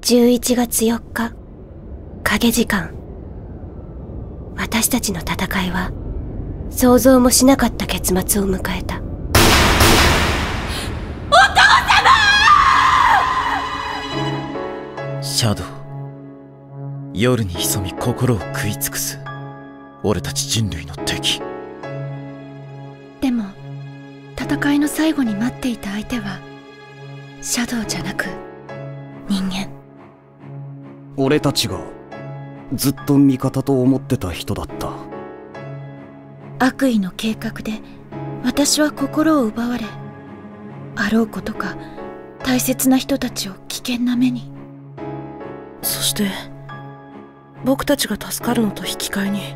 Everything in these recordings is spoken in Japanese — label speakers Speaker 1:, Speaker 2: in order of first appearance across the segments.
Speaker 1: 11月4日、影時間。私たちの戦いは、想像もしなかった結末を迎えた。お父
Speaker 2: 様！シャドウ。夜に潜み心を食い尽くす。俺たち人類の敵。
Speaker 3: でも、戦いの最後に待っていた相手は、シャドウじゃなく、人間。
Speaker 4: 俺たちがずっと味方と思ってた人だった。
Speaker 3: 悪意の計画で私は心を奪われ、あろうことか大切な人たちを危険な目に。
Speaker 5: そして僕たちが助かるのと引き換えに、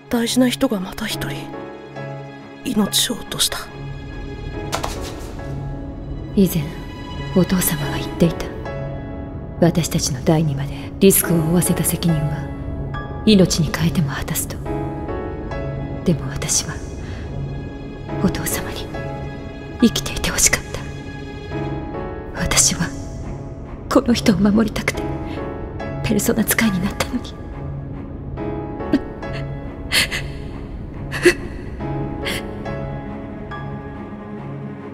Speaker 5: 大事な人がまた一人命を落とした。
Speaker 6: 以前お父様は言っていた。私たちの第二までリスクを負わせた責任は命に変えても果たすと。でも私はお父様に生きていてほしかった。私はこの人を守りたくてペルソナ使いになったのに。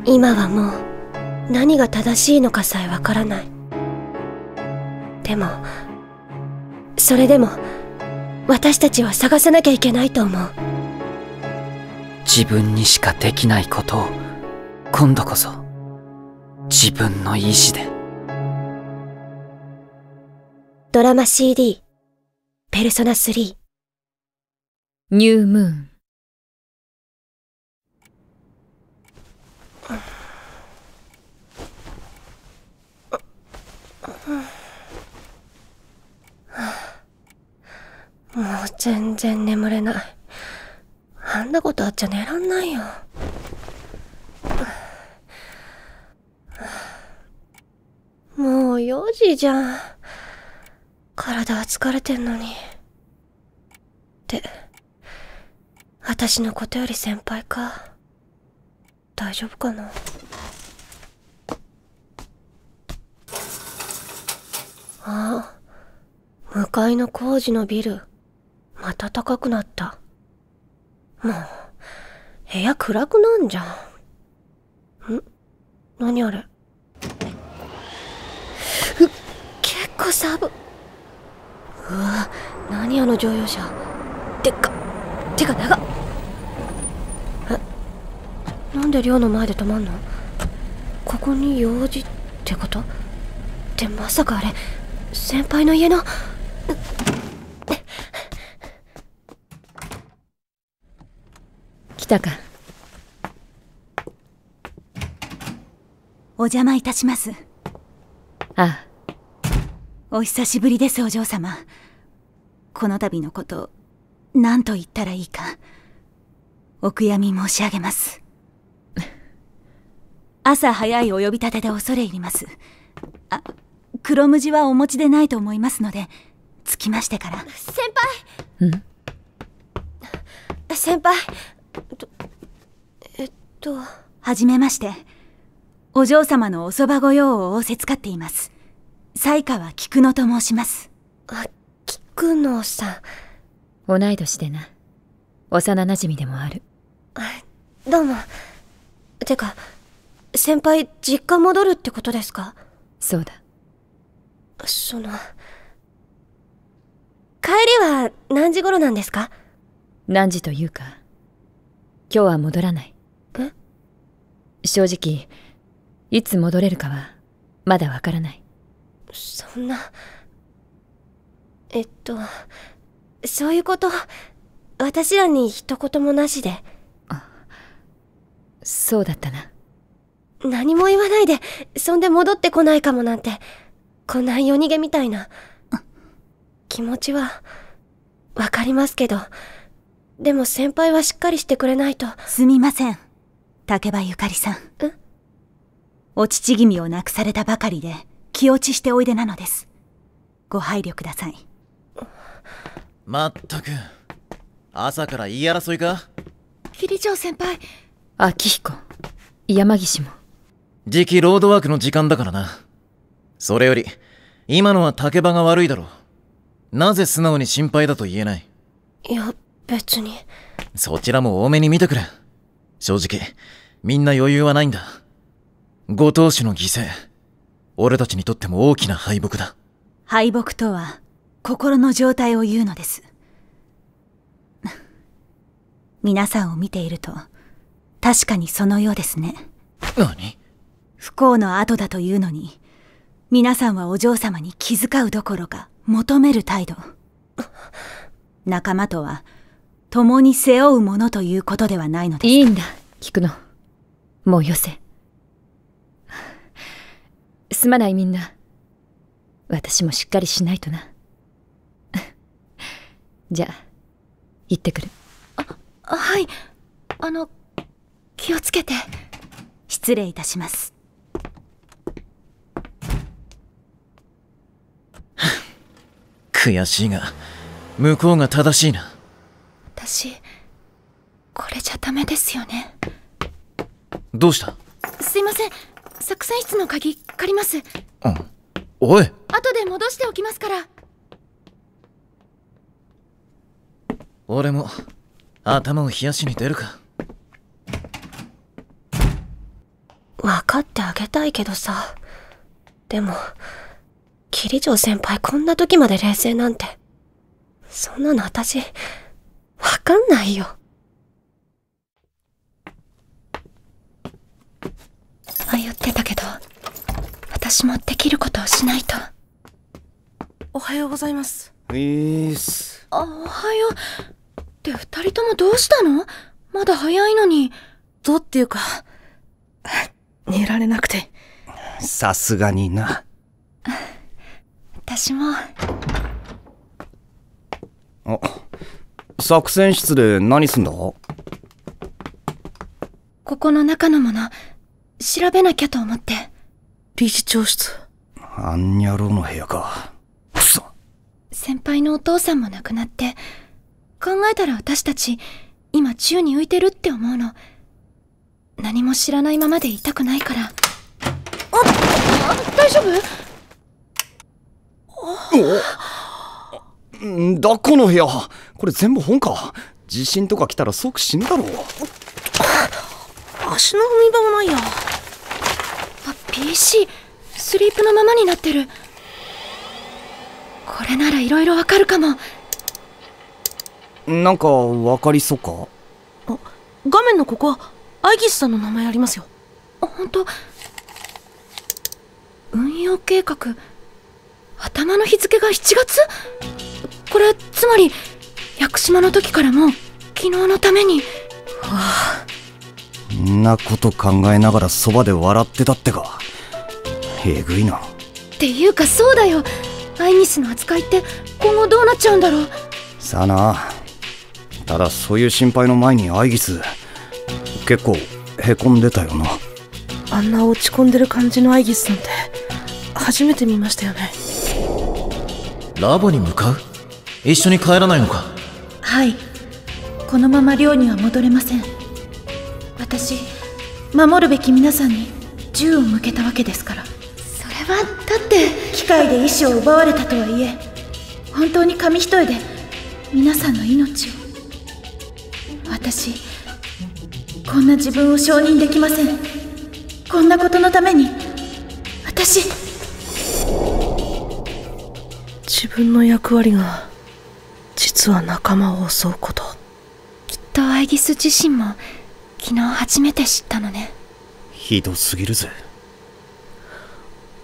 Speaker 1: 今はもう何が正しいのかさえわからない。でも、それでも私たちは探さなきゃいけないと思う。
Speaker 7: 自分にしかできないことを今度こそ自分の意志で。
Speaker 1: ドラマ CD ペルソナ3
Speaker 6: ニュームーン。
Speaker 1: もう全然眠れない。あんなことあっちゃ寝らんないよ。もう4時じゃん。体は疲れてんのに。って私のことより先輩か。大丈夫かな。ああ、向かいの工事のビルまた高くなった。もう部屋暗くなんじゃん。何あれ。結構寒。うわ、何あの乗用車。でっか。てか長っ。なんで寮の前で止まんの？ここに用事ってこと？ってまさかあれ先輩の家の。
Speaker 6: 来たか。
Speaker 8: お邪魔いたします。
Speaker 6: ああ。
Speaker 8: お久しぶりです、お嬢様。この度のこと、何と言ったらいいか、お悔やみ申し上げます。朝早いお呼び立てで恐れ入ります。黒無地はお持ちでないと思いますので、着きましてから。
Speaker 1: 先輩。先輩。
Speaker 8: はじめまして。お嬢様のおそば御用を仰せつかっています。才川菊乃と申します。
Speaker 1: 菊乃さ
Speaker 6: ん。同い年でな。幼馴染でもある。
Speaker 1: どうも。てか、先輩、実家戻るってことですか？
Speaker 6: そうだ。
Speaker 1: 帰りは何時頃なんですか？
Speaker 6: 何時というか、今日は戻らない。正直、いつ戻れるかは、まだわからない。
Speaker 1: そんな。そういうこと、私らに一言もなしで。
Speaker 6: そうだったな。
Speaker 1: 何も言わないで、そんで戻ってこないかもなんて、こんな夜逃げみたいな。気持ちは、わかりますけど、でも先輩はしっかりしてくれないと。
Speaker 8: すみません、竹葉ゆかりさん。お父君を亡くされたばかりで、気落ちしておいでなのです。ご配慮ください。
Speaker 2: まったく、朝から言い争いか？
Speaker 3: 桐城先輩。
Speaker 6: 明彦、山岸も。
Speaker 2: 時期ロードワークの時間だからな。それより今のは竹場が悪いだろう。なぜ素直に心配だと言えない？
Speaker 1: いや、別に。
Speaker 2: そちらも多めに見てくれ。正直、みんな余裕はないんだ。ご当主の犠牲、俺たちにとっても大きな敗北だ。
Speaker 8: 敗北とは、心の状態を言うのです。皆さんを見ていると、確かにそのようですね。
Speaker 2: 何？
Speaker 8: 不幸の後だというのに、皆さんはお嬢様に気遣うどころか求める態度。仲間とは共に背負うものということではないのです。
Speaker 6: いいんだ、聞くの。もうよせ。すまないみんな。私もしっかりしないとな。じゃあ行ってくる。
Speaker 3: はい。気をつけて。
Speaker 8: 失礼いたします。
Speaker 2: 悔しいが、向こうが正しいな。
Speaker 3: 私、これじゃダメですよね。
Speaker 2: どうした？
Speaker 3: すいません。作戦室の鍵借ります。
Speaker 2: うん。おい！
Speaker 3: 後で戻しておきますから。
Speaker 2: 俺も頭を冷やしに出るか。
Speaker 1: 分かってあげたいけどさ。でも、桐城先輩こんな時まで冷静なんて。そんなの私、分かんないよ。
Speaker 3: 迷ってたけど、私もできることをしないと。
Speaker 5: おはようございます。
Speaker 4: おは
Speaker 3: よう。って二人ともどうしたの？まだ早いのに。
Speaker 5: どうっていうか、寝られなくて。
Speaker 4: さすがにな。
Speaker 3: 私も。
Speaker 4: 作戦室で何すんだ？
Speaker 3: ここの中のもの、調べなきゃと思って。
Speaker 5: 理事長室。
Speaker 4: あんにゃろうの部屋か。くそ。
Speaker 3: 先輩のお父さんも亡くなって、考えたら私たち、今宙に浮いてるって思うの。何も知らないままでいたくないから。大丈夫？
Speaker 4: んだこの部屋。これ全部本か。地震とか来たら即死ぬだろう。
Speaker 5: 足の踏み場もないや。
Speaker 3: PC、スリープのままになってる。これならいろいろわかるかも。
Speaker 4: なんかわかりそうか？
Speaker 5: 画面のここ、アイギスさんの名前ありますよ。
Speaker 3: ほんと。運用計画。頭の日付が7月？これ、つまり、屋久島の時からもう、昨日のために。
Speaker 4: んなこと考えながらそばで笑ってたってか。えぐいな。
Speaker 3: っていうかそうだよ。アイギスの扱いって今後どうなっちゃうんだろう。
Speaker 4: さあな。ただそういう心配の前にアイギス結構へこんでたよな。
Speaker 5: あんな落ち込んでる感じのアイギスさんって初めて見ましたよね。
Speaker 2: ラボに向かう？一緒に帰らないのか？
Speaker 3: はい。このまま寮には戻れません。私、守るべき皆さんに銃を向けたわけですから。それはだって機械で意志を奪われたとはいえ、本当に紙一重で皆さんの命を。私、こんな自分を承認できません。こんなことのために私。
Speaker 5: 自分の役割が実は仲間を襲うこと。
Speaker 3: きっとアイギス自身も昨日初めて知ったのね。
Speaker 4: ひどすぎるぜ。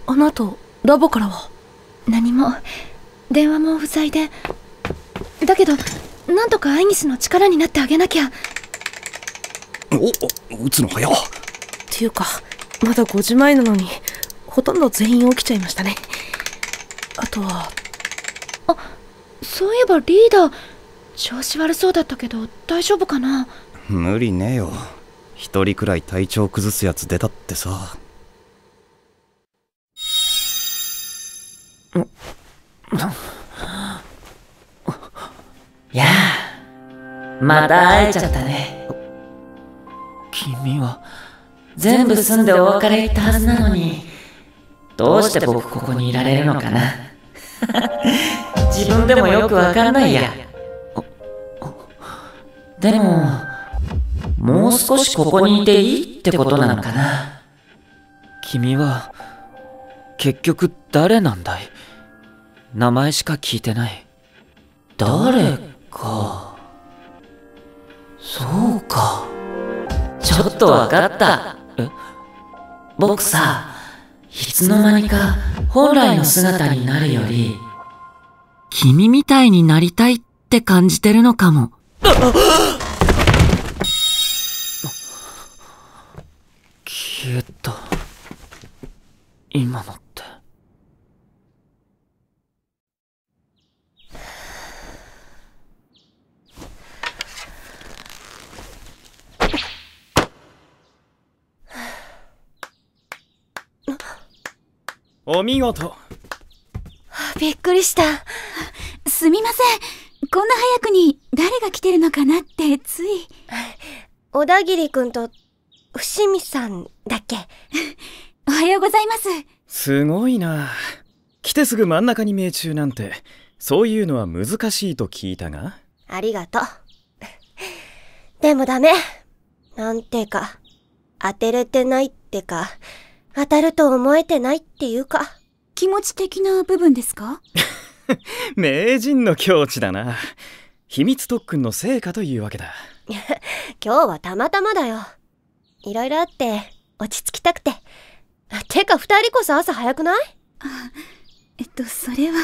Speaker 5: あの後ラボからは？
Speaker 3: 何も。電話も不在で。だけどなんとかアイギスの力になってあげなきゃ。
Speaker 4: 撃つの早っ。
Speaker 5: っていうかまだ5時前なのにほとんど全員起きちゃいましたね。あとは
Speaker 3: そういえばリーダー調子悪そうだったけど大丈夫かな？
Speaker 4: 無理ねえよ。一人くらい体調崩すやつ出たってさ。
Speaker 7: やあ、また会えちゃったね。
Speaker 2: 君は
Speaker 7: 全部済んでお別れ言ったはずなのに、どうして僕ここにいられるのかな。自分でもよくわからないや。でももう少しここにいていいってことなのかな。君は結局誰なんだい？名前しか聞いてない。誰か。そうか。ちょっとわかった。僕さ、いつの間にか本来の姿になるより君みたいになりたいって感じてるのかも。消えた。今のって。
Speaker 9: お見事。
Speaker 1: びっくりした。
Speaker 8: すみません。こんな早くに誰が来てるのかなってつい。
Speaker 1: 小田切くんと伏見さんだっけ？
Speaker 8: おはようございます。
Speaker 9: すごいな。来てすぐ真ん中に命中なんて、そういうのは難しいと聞いたが。
Speaker 1: ありがとう。でもダメ。なんてか、当てれてないってか、当たると思えてないっていうか。
Speaker 8: 気持ち的な部分ですか？
Speaker 9: 名人の境地だな。秘密特訓の成果というわけだ。
Speaker 1: 今日はたまたまだよ。いろいろあって落ち着きたくて。てか二人こそ朝早くない？
Speaker 8: それは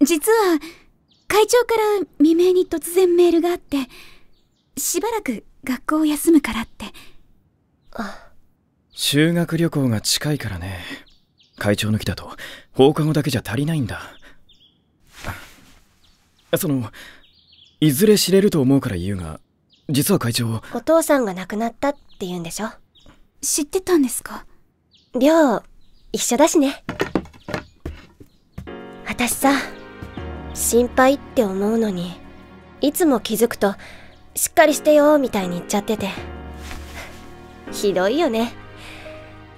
Speaker 8: 実は会長から未明に突然メールがあって、しばらく学校を休むからって。
Speaker 9: 修学旅行が近いからね。会長の木だと放課後だけじゃ足りないんだ。いずれ知れると思うから言うが、実は会長、
Speaker 1: お父さんが亡くなったって言うんでしょ？
Speaker 8: 知ってたんですか？
Speaker 1: 寮一緒だしね。私さ、心配って思うのに、いつも気づくとしっかりしてよみたいに言っちゃってて。ひどいよね。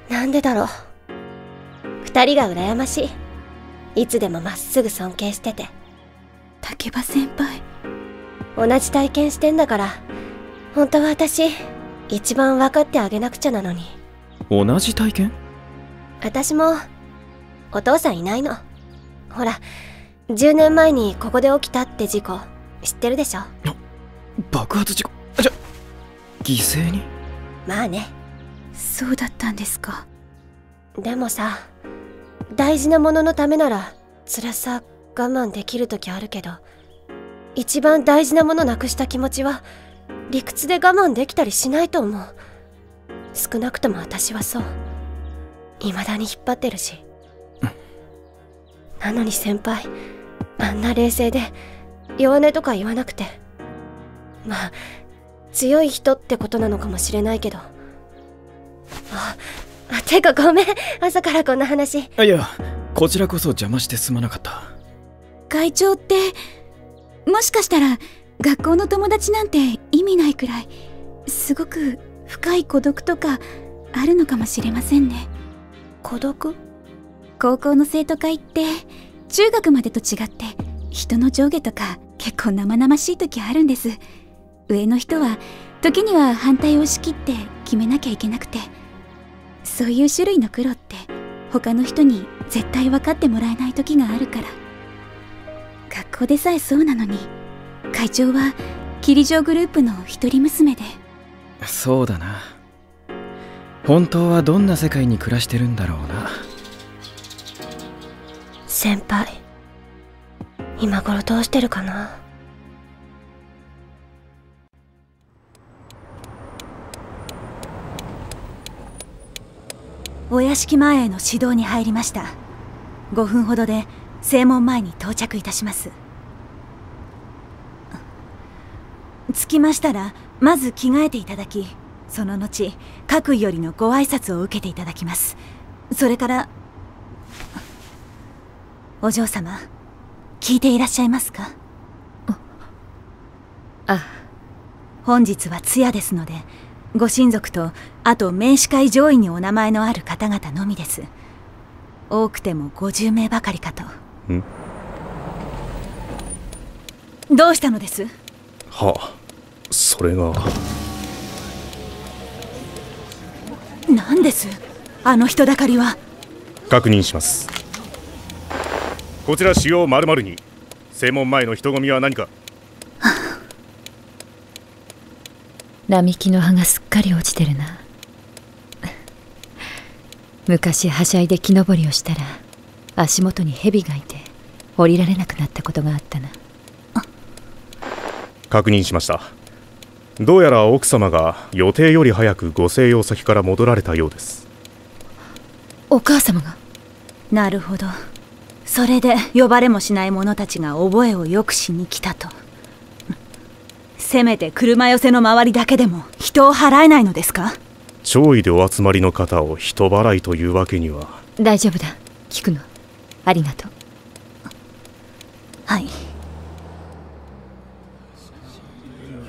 Speaker 1: なんでだろう。二人が羨ましい。いつでもまっすぐ尊敬してて。
Speaker 8: 竹場先輩、
Speaker 1: 同じ体験してんだから、本当は私一番分かってあげなくちゃなのに。
Speaker 9: 同じ体験？
Speaker 1: 私もお父さんいないの。ほら、10年前にここで起きたって事故知ってるでしょ？
Speaker 9: 爆発事故？犠牲に？
Speaker 1: まあね。
Speaker 8: そうだったんですか。
Speaker 1: でもさ、大事なもののためなら辛さ我慢できる時あるけど、一番大事なものなくした気持ちは理屈で我慢できたりしないと思う。少なくとも私はそう。未だに引っ張ってるし。なのに先輩、あんな冷静で弱音とか言わなくて。まあ強い人ってことなのかもしれないけど。てかごめん、朝からこんな話。
Speaker 9: いや、こちらこそ邪魔してすまなかった。
Speaker 8: 会長ってもしかしたら学校の友達なんて意味ないくらいすごく深い孤独とかあるのかもしれませんね。
Speaker 1: 孤独？
Speaker 8: 高校の生徒会って中学までと違って人の上下とか結構生々しい時あるんです。上の人は時には反対を押し切って決めなきゃいけなくて、そういう種類の苦労って他の人に絶対分かってもらえない時があるから。学校でさえそうなのに、会長は霧城グループの一人娘で。
Speaker 9: そうだな。本当はどんな世界に暮らしてるんだろうな。
Speaker 1: 先輩、今頃どうしてるかな。
Speaker 8: お屋敷前への指導に入りました。5分ほどで正門前に到着いたします。着きましたらまず着替えていただき、その後各位よりのご挨拶を受けていただきます。それから、お嬢様、聞いていらっしゃいますか？本日は通夜ですので、ご親族とあと名司会上位にお名前のある方々のみです。多くても50名ばかりかと。どうしたのです？
Speaker 10: はあ、それが。
Speaker 8: 何ですあの人だかりは。
Speaker 10: 確認します。こちら主要〇〇に正門前の人混みは何か。
Speaker 6: 並木の葉がすっかり落ちてるな。昔はしゃいで木登りをしたら足元に蛇がいて降りられなくなったことがあったな。
Speaker 10: 確認しました。どうやら奥様が予定より早くご静養先から戻られたようです。
Speaker 6: お母様が？
Speaker 8: なるほど。それで呼ばれもしない者たちが覚えをよくしに来たと。せめて車寄せの周りだけでも人を払えないのですか？
Speaker 10: 弔意でお集まりの方を人払いというわけには。
Speaker 6: 大丈夫だ、聞くの。ありがとう。
Speaker 8: はい。
Speaker 11: い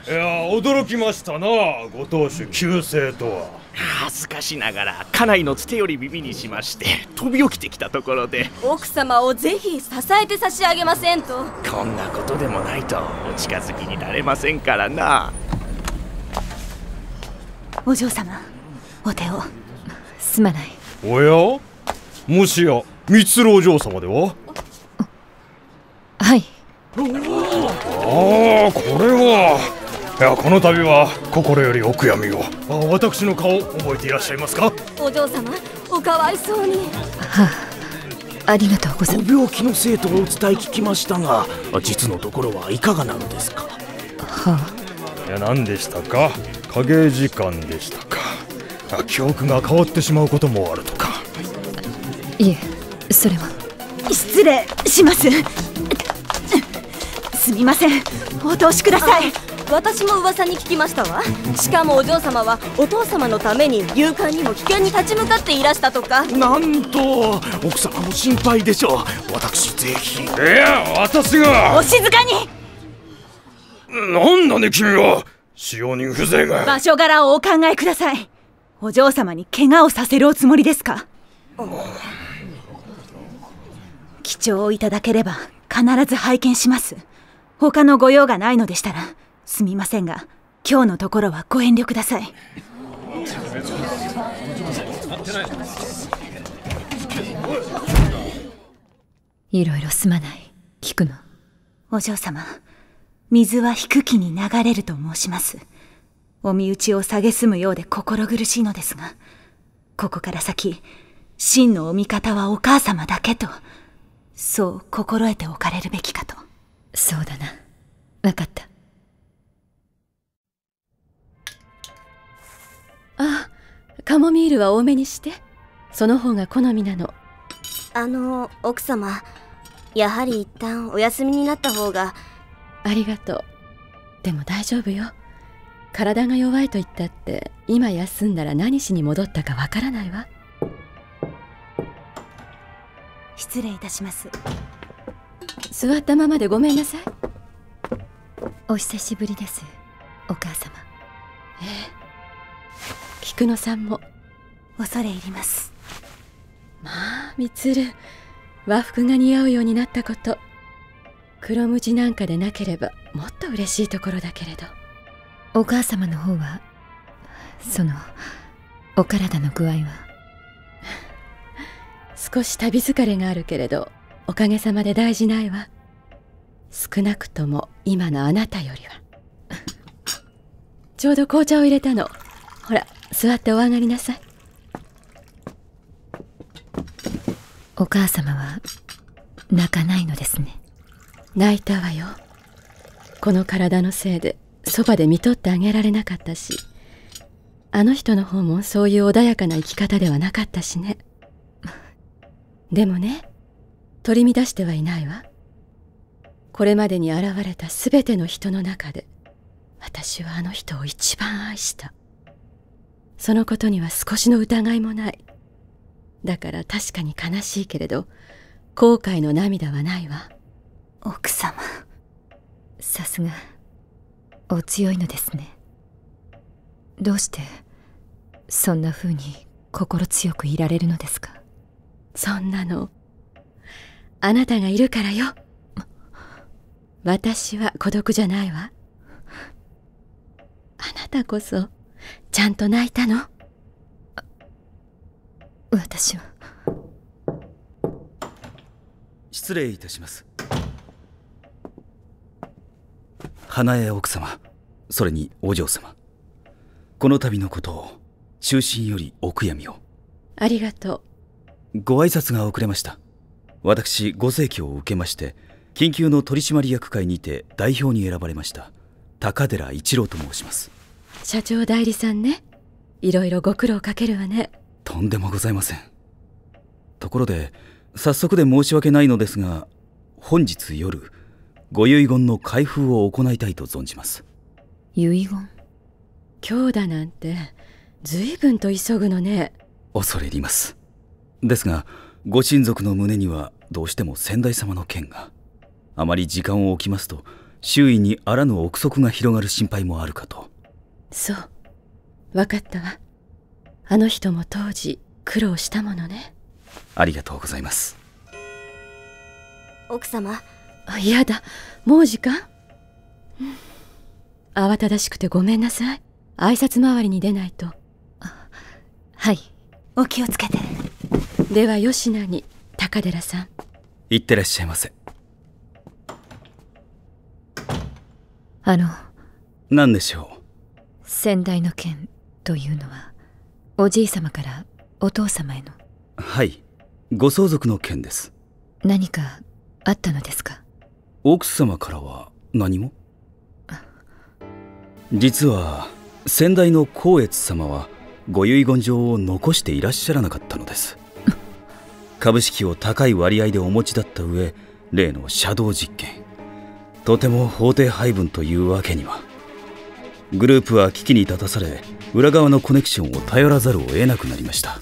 Speaker 11: や驚きましたな、ご当主旧姓とは。
Speaker 12: 恥ずかしながら家内のつてより耳にしまして飛び起きてきたところで、
Speaker 13: 奥様をぜひ支えて差し上げませんと。
Speaker 12: こんなことでもないとお近づきになれませんからな。
Speaker 8: お嬢様、お手を。
Speaker 6: すまない。
Speaker 11: おや、もしや三つお嬢様では。
Speaker 6: はい。
Speaker 11: ああ、これは。いや、この度は心よりお悔やみを。私の顔覚えていらっしゃいますか？
Speaker 13: お嬢様、おかわいそうに。
Speaker 6: はあ、ありがとうございます。
Speaker 12: ご病気のせいとお伝え聞きましたが、実のところはいかがなのですか？
Speaker 6: は
Speaker 11: あ、いや、何でしたか？影時間でしたか？記憶が変わってしまうこともあるとか。
Speaker 6: いえ、それは。
Speaker 8: 失礼します。すみません、お通しください。
Speaker 13: 私も噂に聞きましたわ。しかもお嬢様はお父様のために勇敢にも危険に立ち向かっていらしたとか。
Speaker 12: なんと奥様も心配でしょう。私ぜひ。
Speaker 11: いや、私が。
Speaker 8: お静かに。
Speaker 11: なんだね君は。使用人風情が。
Speaker 8: 場所柄をお考えください。お嬢様に怪我をさせるおつもりですか？記帳をいただければ必ず拝見します。他のご用がないのでしたらすみませんが、今日のところはご遠慮ください。
Speaker 6: いろいろすまない、聞くの。
Speaker 8: お嬢様、水は引く木に流れると申します。お身内を蔑むようで心苦しいのですが、ここから先真のお味方はお母様だけと、そう心得ておかれるべきかと。
Speaker 6: そうだな、分かった。
Speaker 14: あ、カモミールは多めにして。その方が好みなの。
Speaker 13: 奥様、やはり一旦お休みになった方が。
Speaker 14: ありがとう。でも大丈夫よ。体が弱いと言ったって今休んだら何しに戻ったかわからないわ。
Speaker 8: 失礼いたします。
Speaker 14: 座ったままでごめんなさい。
Speaker 6: お久しぶりです、お母様。
Speaker 14: 菊野さんも。
Speaker 8: 恐れ入ります。
Speaker 14: まあ、みつる、和服が似合うようになったこと、黒無地なんかでなければもっと嬉しいところだけれど。
Speaker 6: お母様の方は、お体の具合は？
Speaker 14: 少し旅疲れがあるけれど、おかげさまで大事ないわ。少なくとも今のあなたよりは。ちょうど紅茶を入れたの。ほら、座ってお上がりなさい。
Speaker 6: お母様は泣かないのですね。
Speaker 14: 泣いたわよ。この体のせいでそばで見とってあげられなかったし、あの人の方もそういう穏やかな生き方ではなかったしね。でもね、取り乱してはいないわ。これまでに現れたすべての人の中で、私はあの人を一番愛した。そのことには少しの疑いもない。だから確かに悲しいけれど、後悔の涙はないわ。
Speaker 8: 奥様、
Speaker 6: さすがお強いのですね。どうしてそんな風に心強くいられるのですか？
Speaker 14: そんなのあなたがいるからよ。私は孤独じゃないわ。あなたこそちゃんと泣いたの？
Speaker 6: 私は。
Speaker 4: 失礼いたします。花江奥様、それにお嬢様、この度のことを衷心よりお悔やみを。
Speaker 14: ありがと
Speaker 4: う。ご挨拶が遅れました。私ご逝去を受けまして緊急の取締役会にて代表に選ばれました高寺一郎と申します。
Speaker 14: 社長代理さんね。いろいろご苦労かけるわね。
Speaker 4: とんでもございません。ところで早速で申し訳ないのですが、本日夜ご遺言の開封を行いたいと存じます。
Speaker 6: 遺言？
Speaker 14: 今日だなんて随分と急ぐのね。
Speaker 4: 恐れ入ります。ですがご親族の胸にはどうしても先代様の件が、あまり時間を置きますと周囲にあらぬ憶測が広がる心配もあるかと。
Speaker 14: そう、分かったわ。あの人も当時苦労したものね。
Speaker 4: ありがとうございます。
Speaker 13: 奥様。
Speaker 14: やだ、もう時間？慌ただしくてごめんなさい。挨拶回りに出ないと。
Speaker 6: はい、
Speaker 8: お気をつけて。
Speaker 14: では吉名に高寺さん。
Speaker 4: いってらっしゃいませ。何でしょう？
Speaker 6: 先代の件というのはおじい様からお父様への。
Speaker 4: はい、ご相続の件です。
Speaker 6: 何かあったのですか？
Speaker 4: 奥様からは何も。実は先代の光悦様はご遺言状を残していらっしゃらなかったのです。株式を高い割合でお持ちだった上、例のシャドウ実験、とても法定配分というわけには。グループは危機に立たされ、裏側のコネクションを頼らざるを得なくなりました。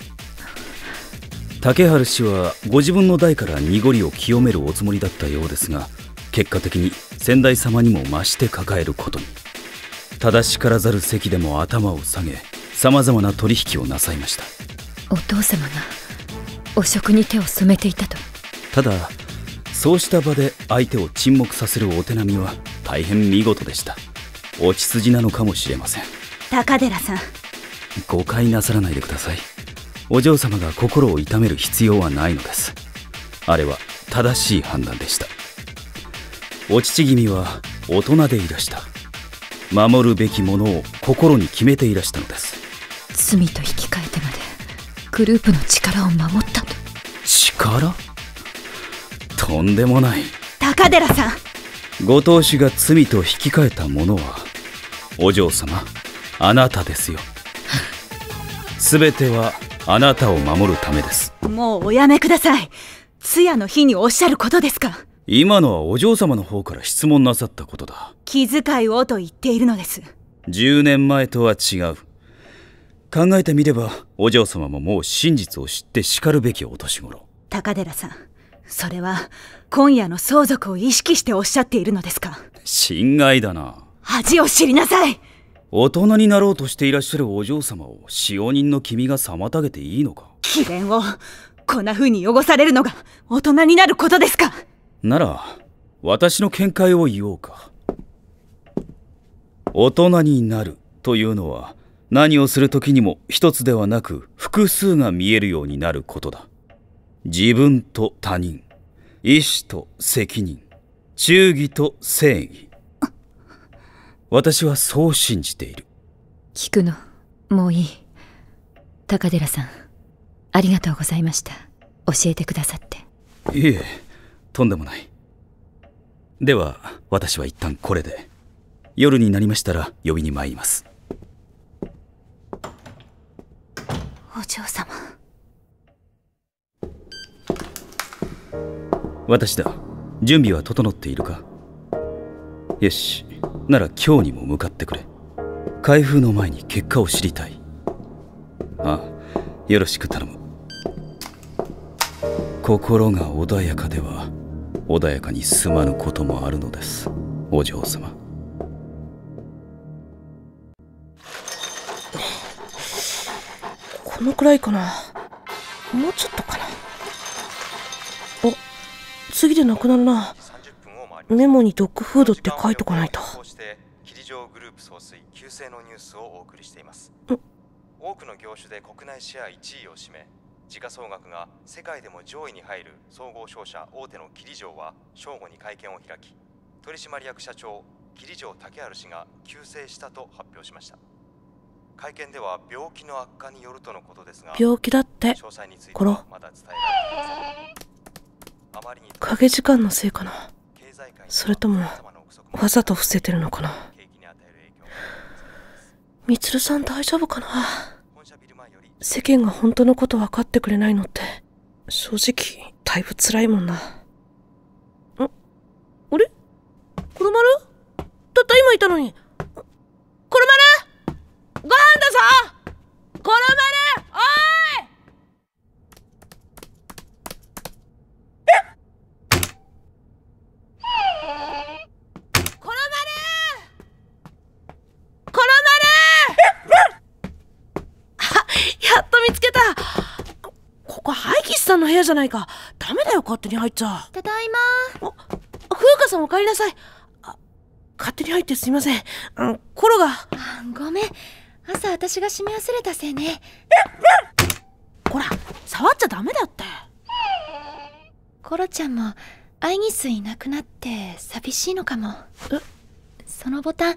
Speaker 4: 竹春氏はご自分の代から濁りを清めるおつもりだったようですが、結果的に先代様にも増して抱えることに。正しからざる席でも頭を下げ、さまざまな取引をなさいました。
Speaker 6: お父様が汚職に手を染めていたと。
Speaker 4: ただそうした場で相手を沈黙させるお手並みは大変見事でした。落ち筋なのかもしれません。
Speaker 8: 高寺さん、
Speaker 4: 誤解なさらないでください。お嬢様が心を痛める必要はないのです。あれは正しい判断でした。お父君は大人でいらした。守るべきものを心に決めていらしたのです。
Speaker 6: 罪と引き換えてまでグループの力を守ったと。
Speaker 4: 力？とんでもない。
Speaker 8: 高寺さん、
Speaker 4: ご当主が罪と引き換えたものはお嬢様、あなたですよ。すべてはあなたを守るためです。
Speaker 8: もうおやめください。通夜の日におっしゃることですか？
Speaker 4: 今のはお嬢様の方から質問なさったことだ。
Speaker 8: 気遣いをと言っているのです。
Speaker 4: 10年前とは違う。考えてみればお嬢様ももう真実を知って叱るべきお年頃。
Speaker 8: 高寺さん、それは今夜の相続を意識しておっしゃっているのですか？
Speaker 4: 心外だな。
Speaker 8: 恥を知りなさい。
Speaker 4: 大人になろうとしていらっしゃるお嬢様を使用人の君が妨げていいのか？
Speaker 8: 貴殿をこんな風に汚されるのが大人になることですか？
Speaker 4: なら私の見解を言おうか。大人になるというのは何をする時にも一つではなく複数が見えるようになることだ。自分と他人、意志と責任、忠義と正義。私はそう信じている。
Speaker 6: 聞くのもういい。高寺さん、ありがとうございました。教えてくださって。
Speaker 4: いえ、とんでもない。では私は一旦これで。夜になりましたら呼びに参ります。
Speaker 8: お嬢様。
Speaker 4: 私だ。準備は整っているか？よし、なら今日にも向かってくれ。開封の前に結果を知りたい。あ、よろしく頼む。心が穏やかでは穏やかに済まぬこともあるのです、お嬢様。
Speaker 5: このくらいかな。もうちょっとかな。お、次でなくなるな。メモにドッグフードって書いとかないと。
Speaker 15: 霧状グループ総帥急性のニュースをお送りしています。多くの業種で国内シェア1位を占め、時価総額が世界でも上位に入る総合商社大手の霧状は正午に会見を開き、取締役社長霧状竹春氏が急性したと発表しました。会見では病気の悪化によるとのことですが、
Speaker 5: 病気だって。コロ、影時間のせいかな。それともわざと伏せてるのかな。みつるさん大丈夫かな。世間が本当のこと分かってくれないのって正直だいぶ辛いもんな。あれ、コロマル、たった今いたのに。コロマル、ご飯だぞ。コロマル、おい。コロマル、コロマル。やっと見つけた。ここハイキスさんの部屋じゃないか。ダメだよ、勝手に入っちゃ。
Speaker 3: ただいま。
Speaker 5: 風花さんお帰りなさい。勝手に入ってすいません。コロが。
Speaker 3: ごめん、朝私が閉め忘れたせいね。
Speaker 5: ほら、触っちゃダメだって。
Speaker 3: コロちゃんもアイギスいなくなって寂しいのかも。そのボタン、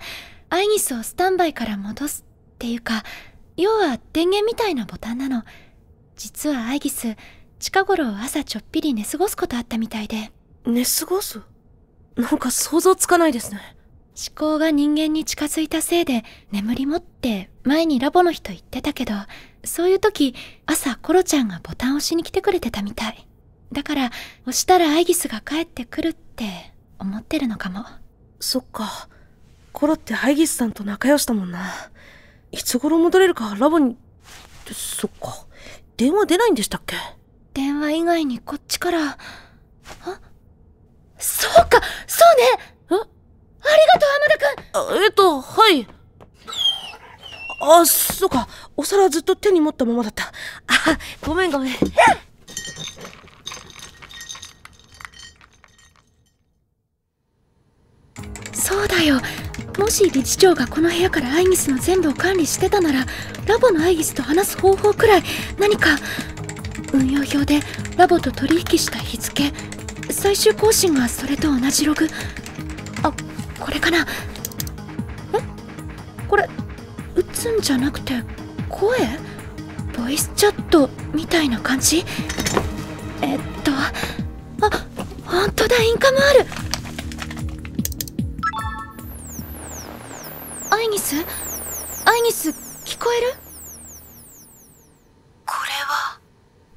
Speaker 3: アイギスをスタンバイから戻すっていうか、要は電源みたいなボタンなの。実はアイギス、近頃朝ちょっぴり寝過ごすことあったみたいで。
Speaker 5: 寝過ごす？なんか想像つかないですね。
Speaker 3: 思考が人間に近づいたせいで眠りもって前にラボの人言ってたけど、そういう時朝コロちゃんがボタンを押しに来てくれてたみたい。だから押したらアイギスが帰ってくるって思ってるのかも。
Speaker 5: そっか、コロってアイギスさんと仲良しだもんな。いつ頃戻れるかラボに。そっか、電話出ないんでしたっけ。
Speaker 3: 電話以外にこっちから。そうか、そうね。ありがとう、浜田くん。
Speaker 5: はい。そうか、お皿ずっと手に持ったままだった。ごめん。
Speaker 3: そうだよ。もし理事長がこの部屋からアイギスの全部を管理してたなら、ラボのアイギスと話す方法くらい何か。運用表でラボと取引した日付、最終更新がそれと同じログ。これかな。これ打つんじゃなくて声？ボイスチャットみたいな感じ？ほんとだ、インカムある。アイギス聞こえる？これは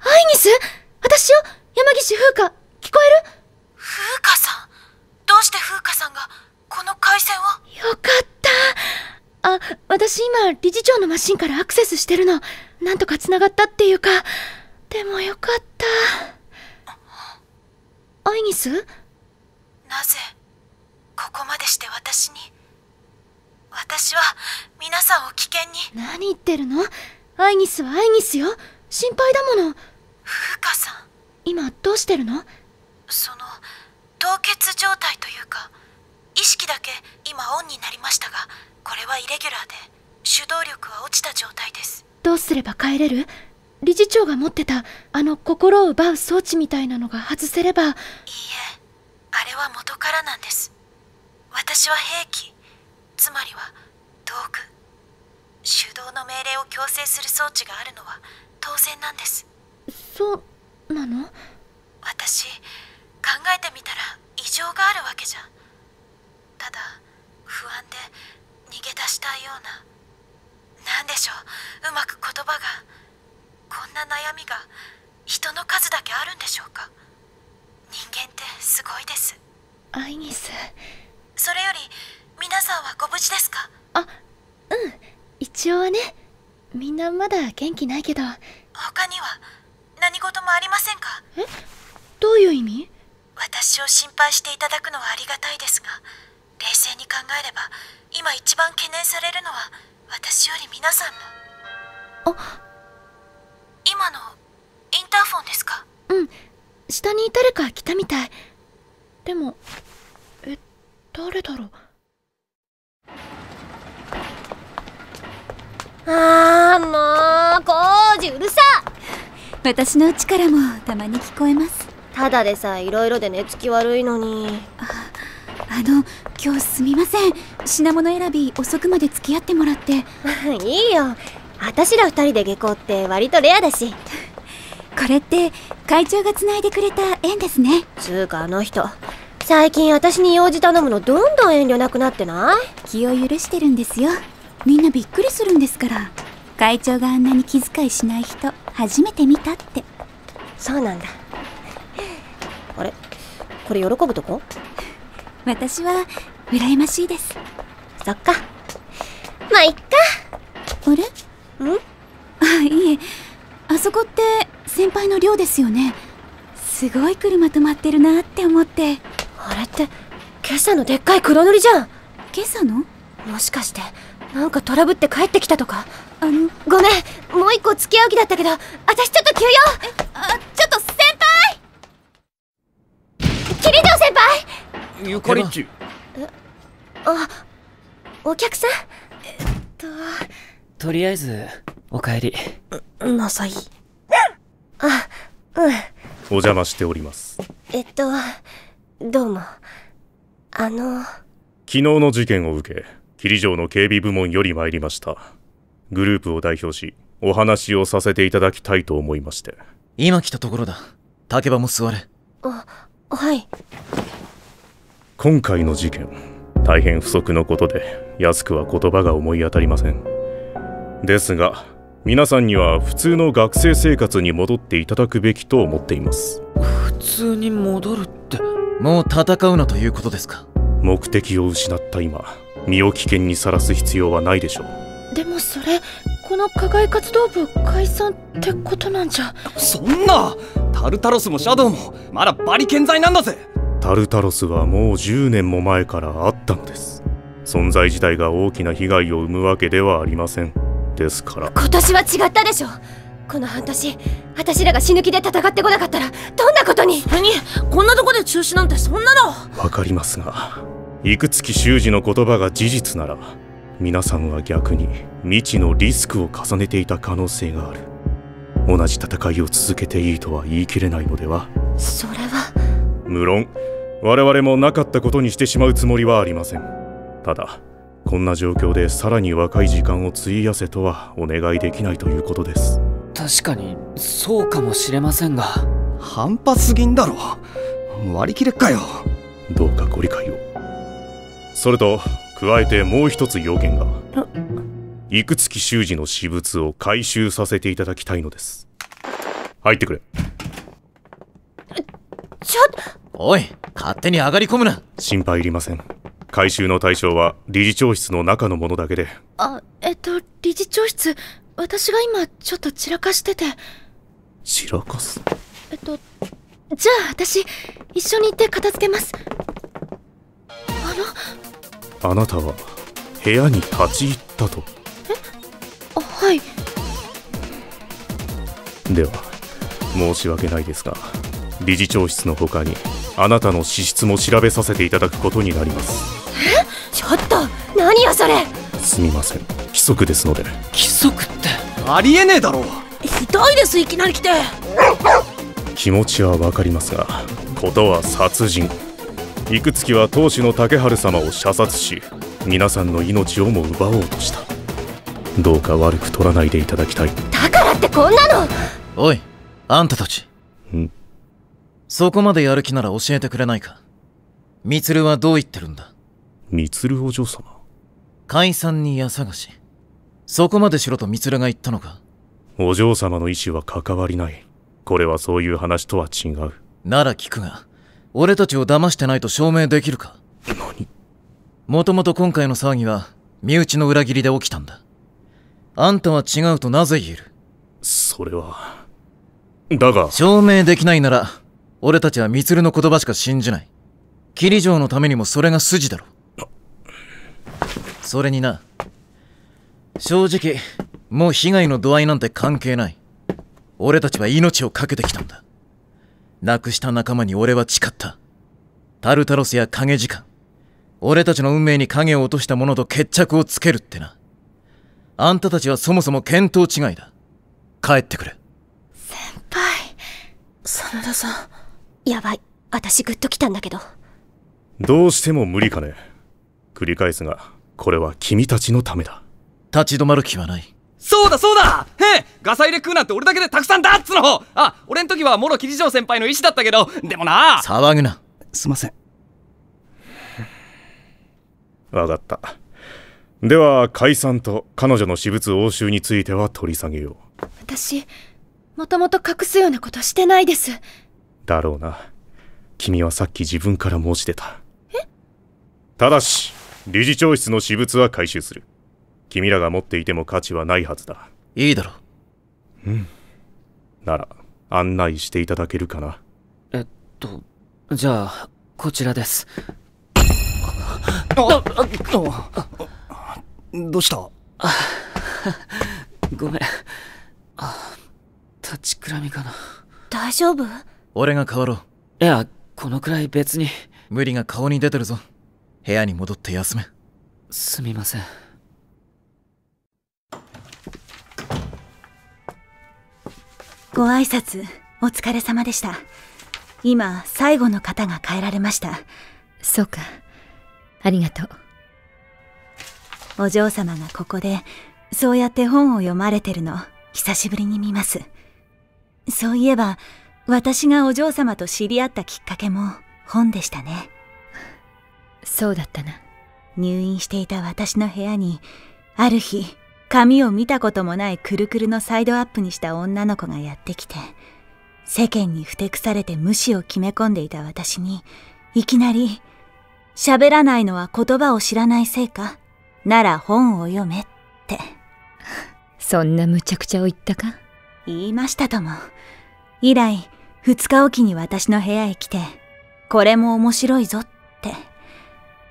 Speaker 3: アイギス？私よ、山岸風花。聞こえる？風花さん、どうして風花さんがこの回線を？よかった。私今理事長のマシンからアクセスしてるの。なんとか繋がったっていうか。でもよかった。アイギス？なぜここまでして私に？私は皆さんを危険に。何言ってるの？アイギスはアイギスよ。心配だもの。風花さん、今どうしてるの？凍結状態というか、意識だけ今オンになりましたが、これはイレギュラーで手動力は落ちた状態です。どうすれば帰れる？理事長が持ってた心を奪う装置みたいなのが外せれば。いいえ、あれは元からなんです。私は兵器、つまりは道具、手動の命令を強制する装置があるのは当然なんです。そうなの？私、考えてみたら異常があるわけじゃ。ただ不安で逃げ出したいような。なんでしょう、うまく言葉が。こんな悩みが人の数だけあるんでしょうか。人間ってすごいです。アイギス。それより皆さんはご無事ですか？一応はね。みんなまだ元気ないけど。他には何事もありませんか？どういう意味？私を心配していただくのはありがたいですが、冷静に考えれば今一番懸念されるのは私より皆さんの。下に誰か来たみたい。でも誰だろう。
Speaker 1: もう工事うるさ。
Speaker 8: 私の家からもたまに聞こえます。
Speaker 1: ただでさえいろいろで寝つき悪いのに。
Speaker 8: 今日すみません。品物選び遅くまで付き合ってもらって。
Speaker 1: いいよ、私ら二人で下校って割とレアだし。
Speaker 8: これって会長がつないでくれた縁ですね。
Speaker 1: つうかあの人最近私に用事頼むのどんどん遠慮なくなってない？
Speaker 8: 気を許してるんですよ。みんなびっくりするんですから。会長があんなに気遣いしない人初めて見たって。
Speaker 1: そうなんだ。あれ、これ喜ぶとこ？
Speaker 8: 私は羨ましいです。
Speaker 1: そっか、まあいっか。
Speaker 8: あれ？いえ、あそこって先輩の寮ですよね。すごい車止まってるなって思って。
Speaker 1: あれって今朝のでっかい黒塗りじゃん。
Speaker 8: 今朝の？
Speaker 1: もしかしてなんかトラブって帰ってきたとか？ごめん、もう一個付き合う気だったけど、私ちょっと急用。ちょっと先輩、桐城先輩。
Speaker 12: ゆかりっち。
Speaker 1: お客さん。
Speaker 7: とりあえずおかえり
Speaker 1: なさい。
Speaker 10: お邪魔しております。
Speaker 1: どうも。
Speaker 10: 昨日の事件を受け、桐城の警備部門より参りました。グループを代表しお話をさせていただきたいと思いまして。
Speaker 2: 今来たところだ。竹場も座れ。
Speaker 1: はい。
Speaker 10: 今回の事件、大変不足のことで安くは言葉が思い当たりません。ですが皆さんには普通の学生生活に戻っていただくべきと思っています。
Speaker 7: 普通に戻るって？
Speaker 2: もう戦うなということですか？
Speaker 10: 目的を失った今、身を危険にさらす必要はないでしょう。
Speaker 3: でもそれ、この課外活動部解散ってことなんじゃ。
Speaker 16: そんな！タルタロスもシャドウもまだバリ健在なんだぜ。
Speaker 10: タルタロスはもう10年も前からあったのです。存在自体が大きな被害を生むわけではありません。ですから
Speaker 1: 今年は違ったでしょ。この半年私らが死ぬ気で戦ってこなかったらどんなことに。
Speaker 5: こんなとこで中止なんてそんなの。
Speaker 10: わかりますが、幾月修二の言葉が事実なら皆さんは逆に未知のリスクを重ねていた可能性がある。同じ戦いを続けていいとは言い切れないのでは。
Speaker 1: それは
Speaker 10: 無論我々もなかったことにしてしまうつもりはありません。ただこんな状況でさらに若い時間を費やせとはお願いできないということです。
Speaker 7: 確かにそうかもしれませんが。
Speaker 16: 半端すぎんだろ。割り切れっかよ。
Speaker 10: どうかご理解を。それと加えてもう一つ要件が。幾月修二の私物を回収させていただきたいのです。入ってくれ。
Speaker 2: おい、勝手に上がり込むな。
Speaker 10: 心配いりません。回収の対象は理事長室の中のものだけで。
Speaker 3: 理事長室、私が今ちょっと散らかしてて。
Speaker 10: 散らかす？
Speaker 3: じゃあ私一緒に行って片付けます。
Speaker 10: あなたは部屋に立ち入ったと？
Speaker 3: はい。
Speaker 10: では申し訳ないですが、理事長室の他にあなたの資質も調べさせていただくことになります。
Speaker 1: ちょっと何よそれ。
Speaker 10: すみません、規則ですので。
Speaker 7: 規則って
Speaker 16: ありえねえだろ。
Speaker 5: ひどいです、いきなり来て。
Speaker 10: 気持ちはわかりますが、ことは殺人。幾月は当主の竹春様を射殺し、皆さんの命をも奪おうとした。どうか悪く取らないでいただきたい。
Speaker 1: だからってこんなの。
Speaker 2: おい、あんたたち。そこまでやる気なら教えてくれないか。ミツルはどう言ってるんだ？
Speaker 10: ミツルお嬢様？
Speaker 2: 解散に家探し。そこまでしろとミツルが言ったのか？
Speaker 10: お嬢様の意思は関わりない。これはそういう話とは違う。
Speaker 2: なら聞くが、俺たちを騙してないと証明できるか？
Speaker 10: 何？
Speaker 2: もともと今回の騒ぎは身内の裏切りで起きたんだ。あんたは違うとなぜ言える？
Speaker 10: それは。だが
Speaker 2: 証明できないなら俺たちはミツルの言葉しか信じない。桐城のためにもそれが筋だろ。それにな、正直もう被害の度合いなんて関係ない。俺たちは命を懸けてきたんだ。亡くした仲間に俺は誓った。タルタロスや影時間、俺たちの運命に影を落とした者と決着をつけるってな。あんたたちはそもそも見当違いだ。帰ってくれ。
Speaker 1: 先輩。真田さん。やばい。私グッときたんだけど。
Speaker 10: どうしても無理かね。繰り返すが、これは君たちのためだ。
Speaker 2: 立ち止まる気はない。
Speaker 16: そうだそうだ。へえ、ガサ入れ食うなんて俺だけでたくさんだっつの。あ、俺ん時はモロキリジョウ先輩の意思だったけど、でもな。
Speaker 2: 騒ぐな。
Speaker 4: すいません。
Speaker 10: わかった。では解散と彼女の私物押収については取り下げよう。
Speaker 3: 私もともと隠すようなことしてないです。
Speaker 10: だろうな。君はさっき自分から申し出た。ただし理事長室の私物は回収する。君らが持っていても価値はないはずだ。
Speaker 2: いいだろ
Speaker 10: う。なら案内していただけるかな。
Speaker 7: じゃあこちらです。
Speaker 4: どうした？
Speaker 7: ごめん。立ちくらみかな。
Speaker 1: 大丈夫？
Speaker 2: 俺が代わろう。
Speaker 7: いや、このくらい別に。
Speaker 2: 無理が顔に出てるぞ。部屋に戻って休め。
Speaker 7: すみません。
Speaker 8: ご挨拶お疲れ様でした。今最後の方が帰られました。
Speaker 6: そうか、ありがとう。
Speaker 8: お嬢様がここでそうやって本を読まれてるの久しぶりに見ます。そういえば私がお嬢様と知り合ったきっかけも本でしたね。
Speaker 6: そうだったな。
Speaker 8: 入院していた私の部屋にある日、髪を見たこともないくるくるのサイドアップにした女の子がやってきて、世間にふてくされて無視を決め込んでいた私にいきなり「喋らないのは言葉を知らないせいか、なら本を読め」って。
Speaker 6: そんな無茶苦茶を言ったか？
Speaker 8: 言いましたとも。以来2日おきに私の部屋へ来て、これも面白いぞって。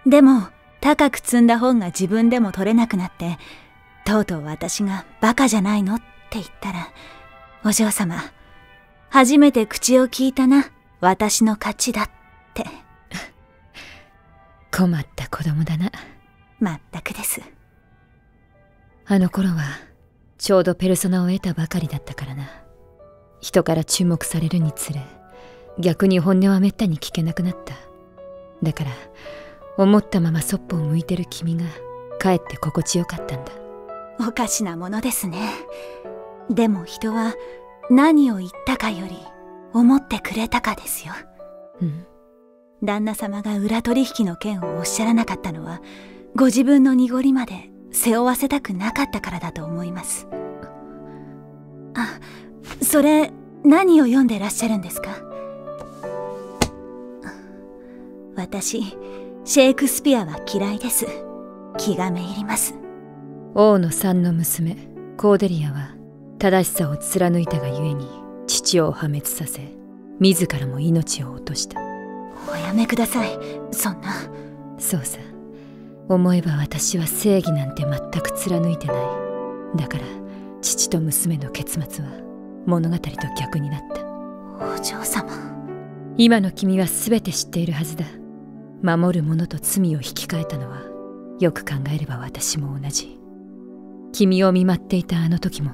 Speaker 8: でも高く積んだ本が自分でも取れなくなって、とうとう私がバカじゃないのって言ったら、お嬢様、初めて口を聞いたな、私の勝ちだって。
Speaker 6: 困った子供だな。
Speaker 8: まったくです。
Speaker 6: あの頃はちょうどペルソナを得たばかりだったからな。人から注目されるにつれ、逆に本音はめったに聞けなくなった。だから思ったままそっぽを向いてる君がかえって心地よかったんだ。
Speaker 8: おかしなものですね。でも人は何を言ったかより思ってくれたかですよ。旦那様が裏取引の件をおっしゃらなかったのは、ご自分の濁りまで背負わせたくなかったからだと思います。あ、それ何を読んでらっしゃるんですか？私、シェイクスピアは嫌いです。気がめいります。
Speaker 6: 王の3の娘コーデリアは正しさを貫いたがゆえに父を破滅させ、自らも命を落とした。
Speaker 8: おやめください、そんな。
Speaker 6: そうさ、思えば私は正義なんて全く貫いてない。だから父と娘の結末は物語と逆になった。
Speaker 8: お嬢様、
Speaker 6: 今の君は全て知っているはずだ。守る者と罪を引き換えたのは、よく考えれば私も同じ。君を見舞っていたあの時も、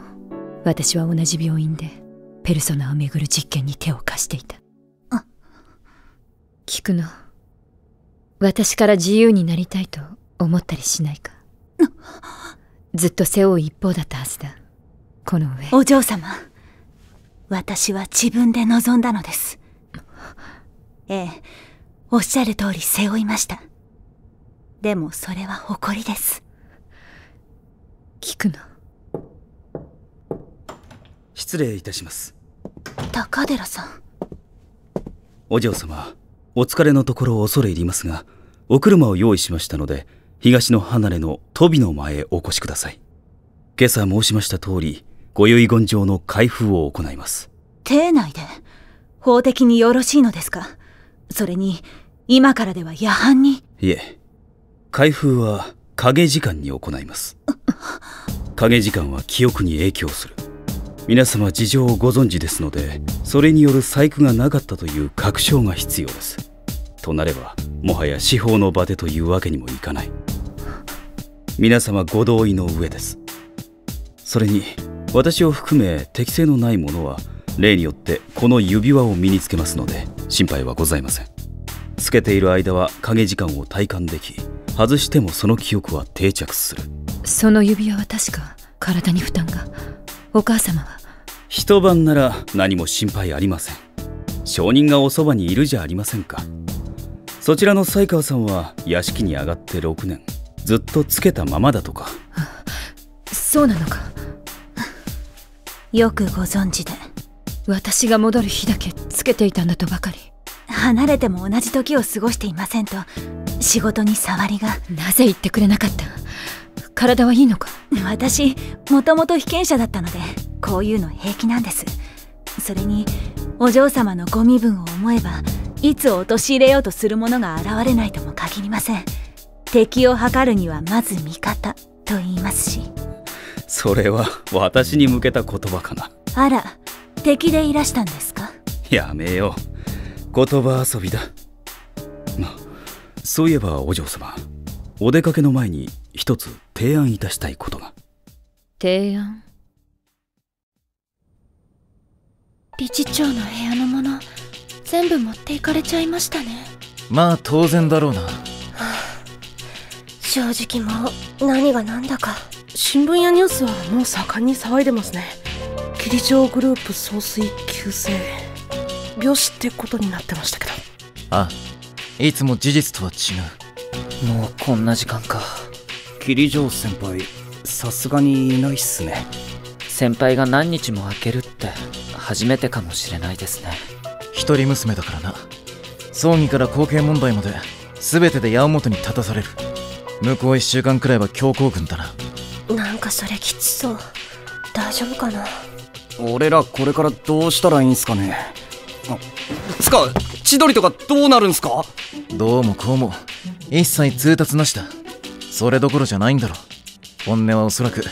Speaker 6: 私は同じ病院でペルソナをめぐる実験に手を貸していた。聞くの、私から自由になりたいと思ったりしないか？ずっと背負う一方だったはずだ。この上。
Speaker 8: お嬢様、私は自分で望んだのです。ええ、おっしゃる通り背負いました。でもそれは誇りです。
Speaker 6: 聞くの。
Speaker 4: 失礼いたします。
Speaker 8: 高寺さん。
Speaker 4: お嬢様、お疲れのところ恐れ入りますが、お車を用意しましたので、東の離れのトビの前へお越しください。今朝申しました通り、ご遺言状の開封を行います。
Speaker 8: 邸内で法的によろしいのですか？それに今からでは夜半に。
Speaker 4: いえ、開封は影時間に行います。影時間は記憶に影響する。皆様事情をご存知ですので、それによる細工がなかったという確証が必要です。となればもはや司法の場でというわけにもいかない。皆様ご同意の上です。それに私を含め適性のない者は例によってこの指輪を身につけますので心配はございません。つけている間は影時間を体感でき、外してもその記憶は定着する。
Speaker 6: その指輪は確か体に負担が。お母様は？
Speaker 4: 一晩なら何も心配ありません。証人がおそばにいるじゃありませんか。そちらの犀川さんは屋敷に上がって6年ずっとつけたままだとか。
Speaker 6: そうなのか。
Speaker 8: よくご存知で。
Speaker 6: 私が戻る日だけつけていたんだとばかり。
Speaker 8: 離れても同じ時を過ごしていませんと仕事に障りが。
Speaker 6: なぜ言ってくれなかった？体はいいのか？
Speaker 8: 私もともと被験者だったのでこういうの平気なんです。それにお嬢様のご身分を思えばいつ陥れようとする者が現れないとも限りません。敵を測るにはまず味方と言いますし。
Speaker 4: それは私に向けた言葉かな。
Speaker 8: あら、敵でいらしたんですか？
Speaker 4: やめよう、言葉遊びだ。そういえばお嬢様、お出かけの前に一つ提案いたしたいことが。
Speaker 6: 提案？
Speaker 1: 理事長の部屋のもの全部持っていかれちゃいましたね。
Speaker 2: まあ当然だろうな。
Speaker 1: 正直もう何が何だか。
Speaker 5: 新聞やニュースはもう盛んに騒いでますね。霧状グループ総帥急性病死ってことになってましたけど。
Speaker 2: ああ、いつも事実とは違
Speaker 7: う。もうこんな時間か。
Speaker 9: 霧状先輩さすがにいないっすね。
Speaker 7: 先輩が何日も空けるって初めてかもしれないですね。
Speaker 2: 一人娘だからな。葬儀から後継問題まで全てで矢面に立たされる。向こう1週間くらいは強行軍だな。
Speaker 1: なんかそれきつそう。大丈夫かな。
Speaker 9: 俺らこれからどうしたらいいんすかね。つか千鳥とかどうなるんすか。
Speaker 2: どうもこうも一切通達なしだ。それどころじゃないんだろ。本音はおそらく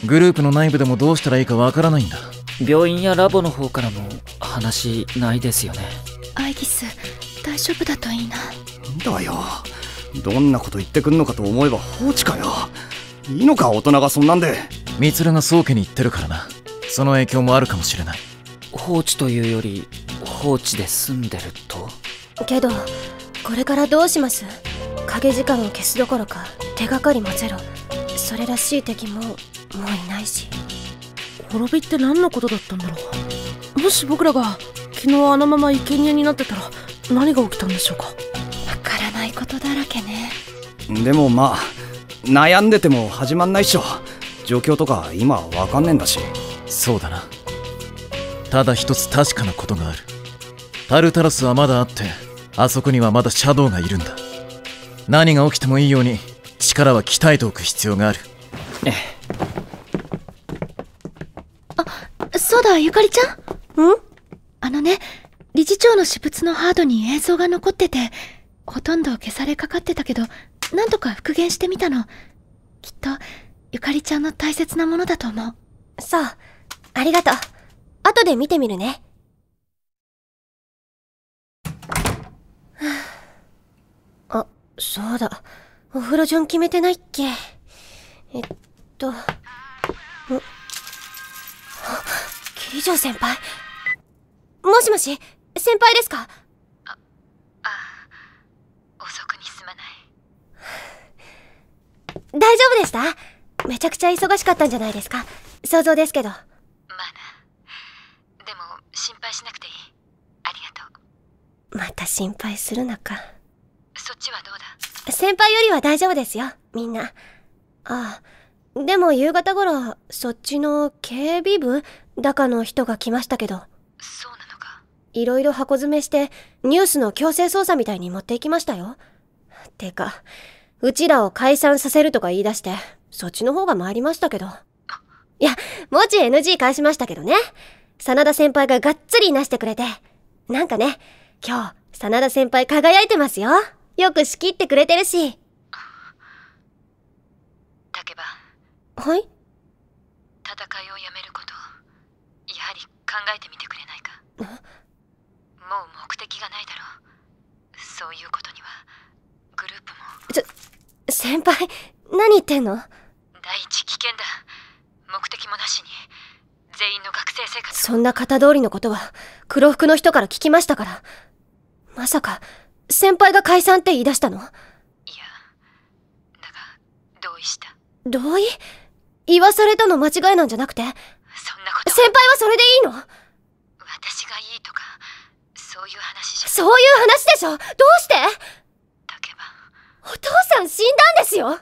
Speaker 2: グループの内部でもどうしたらいいかわからないんだ。
Speaker 7: 病院やラボの方からも話ないですよね。
Speaker 1: アイギス大丈夫だといいな。
Speaker 9: だよ、どんなこと言ってくんのかと思えば放置かよ。いいのか大人がそんなんで。
Speaker 2: ミツルが宗家に行ってるからな。その影響もあるかもしれない。
Speaker 7: 放置というより放置で済んでると。
Speaker 1: けどこれからどうします？影時間を消すどころか手がかりもゼロ。それらしい敵ももういないし。
Speaker 5: 滅びって何のことだったんだろう。もし僕らが昨日あのまま生贄になってたら何が起きたんでしょうか。
Speaker 1: わからないことだらけね。
Speaker 9: でもまあ悩んでても始まんないっしょ。状況とか今はわかんねえんだし。
Speaker 2: そうだな。ただ一つ確かなことがある。タルタロスはまだあって、あそこにはまだシャドウがいるんだ。何が起きてもいいように力は鍛えておく必要がある。
Speaker 1: あ、そうだ、ゆかりちゃん。理事長の私物のハードに映像が残ってて、ほとんど消されかかってたけど、なんとか復元してみたの。きっとゆかりちゃんの大切なものだと思う。そう、ありがとう。後で見てみるね。あ、そうだ。お風呂順決めてないっけ。桐城先輩。もしもし、先輩ですか？
Speaker 6: 遅くにすまない。
Speaker 1: 大丈夫でした？めちゃくちゃ忙しかったんじゃないですか。想像ですけど。
Speaker 6: まあな。でも心配しなくていい。ありがと
Speaker 1: う。また心配するなか。
Speaker 6: そっちはどうだ？
Speaker 1: 先輩よりは大丈夫ですよ、みんな。ああ、でも夕方頃そっちの警備部だかの人が来ましたけど。
Speaker 6: そうなのか。
Speaker 1: いろいろ箱詰めしてニュースの強制捜査みたいに持っていきましたよ。てかうちらを解散させるとか言い出して、そっちの方が回りましたけど。いや、もち NG 返しましたけどね。真田先輩ががっつりいなしてくれて。なんかね、今日真田先輩輝いてますよ。よく仕切ってくれてるし。
Speaker 6: 竹場。
Speaker 1: はい？
Speaker 6: 戦いをやめることえてみてくれないか。もう目的がないだろう。そういうことにはグループも。
Speaker 1: 先輩、何言ってんの？
Speaker 6: 第一危険だ。目的もなしに全員の学生生活。
Speaker 1: そんな型通りのことは黒服の人から聞きましたから。まさか先輩が解散って言い出したの？いや、
Speaker 6: だが同意した。
Speaker 1: 同意？言わされたの間違いなんじゃなくて、
Speaker 6: そんなこと。
Speaker 1: 先輩はそれでいいの？
Speaker 6: 私がいいとかそういう話じゃ。
Speaker 1: そういう話でしょ。どうして？お父さん死んだんですよ。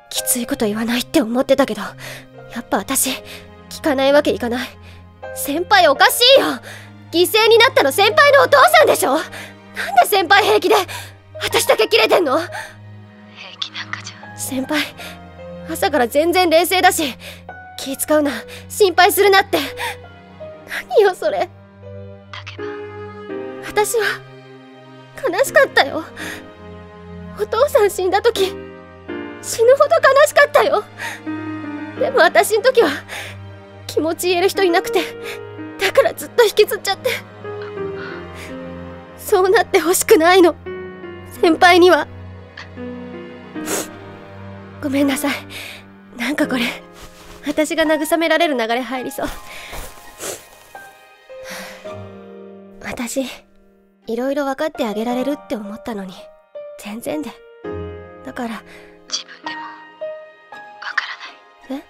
Speaker 1: きついこと言わないって思ってたけど、やっぱ私聞かないわけいかない。先輩おかしいよ。犠牲になったの先輩のお父さんでしょ。なんで先輩平気で私だけキレてんの？
Speaker 6: 平気なんかじゃ。
Speaker 1: 先輩朝から全然冷静だし、気使うな、心配するなって。何よそれ。私は悲しかったよ。お父さん死んだ時死ぬほど悲しかったよ。でも私の時は気持ち言える人いなくて、だからずっと引きずっちゃって。そうなってほしくないの、先輩には。ごめんなさい。なんかこれ私が慰められる流れ入りそう。私いろいろ分かってあげられるって思ったのに全然で。だから
Speaker 6: 自分でもわからない。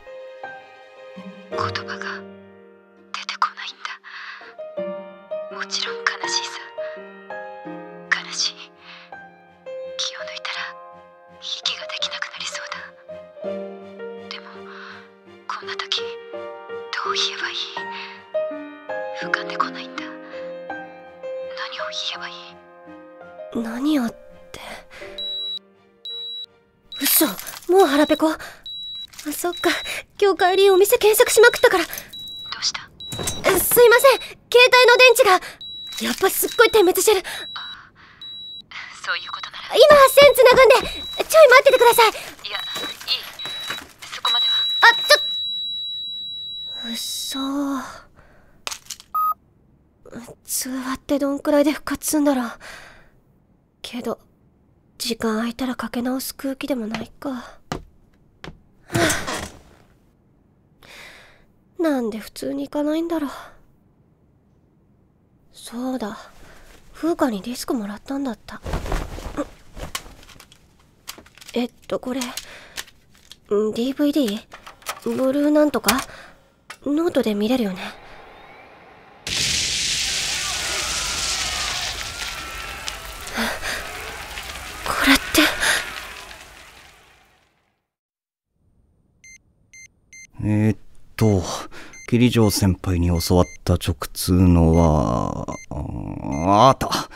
Speaker 6: 言葉が出てこないんだ。もちろん悲しいさ。悲しい。気を抜いたら息ができなくなりそうだ。でもこんな時どう言えばいい？浮かんでこないんだ。何を言えばいい？
Speaker 1: 何をって。嘘、もう腹ペコ。あ、そっか。今日帰りお店検索しまくったから。ど
Speaker 6: うした？
Speaker 1: すいません、携帯の電池がやっぱすっごい点滅してる。
Speaker 6: そういうことなら
Speaker 1: 今線つなぐんでちょい待っててください。
Speaker 6: いや、いい。そこまでは。
Speaker 1: うっそー。通話ってどんくらいで復活すんだろう。けど時間空いたらかけ直す空気でもないか。はあ、なんで普通に行かないんだろう。そうだ、風花にディスクもらったんだった。これ DVD？ ブルーなんとかノートで見れるよね。これって
Speaker 4: 桐城先輩に教わった直通のはあった。
Speaker 17: た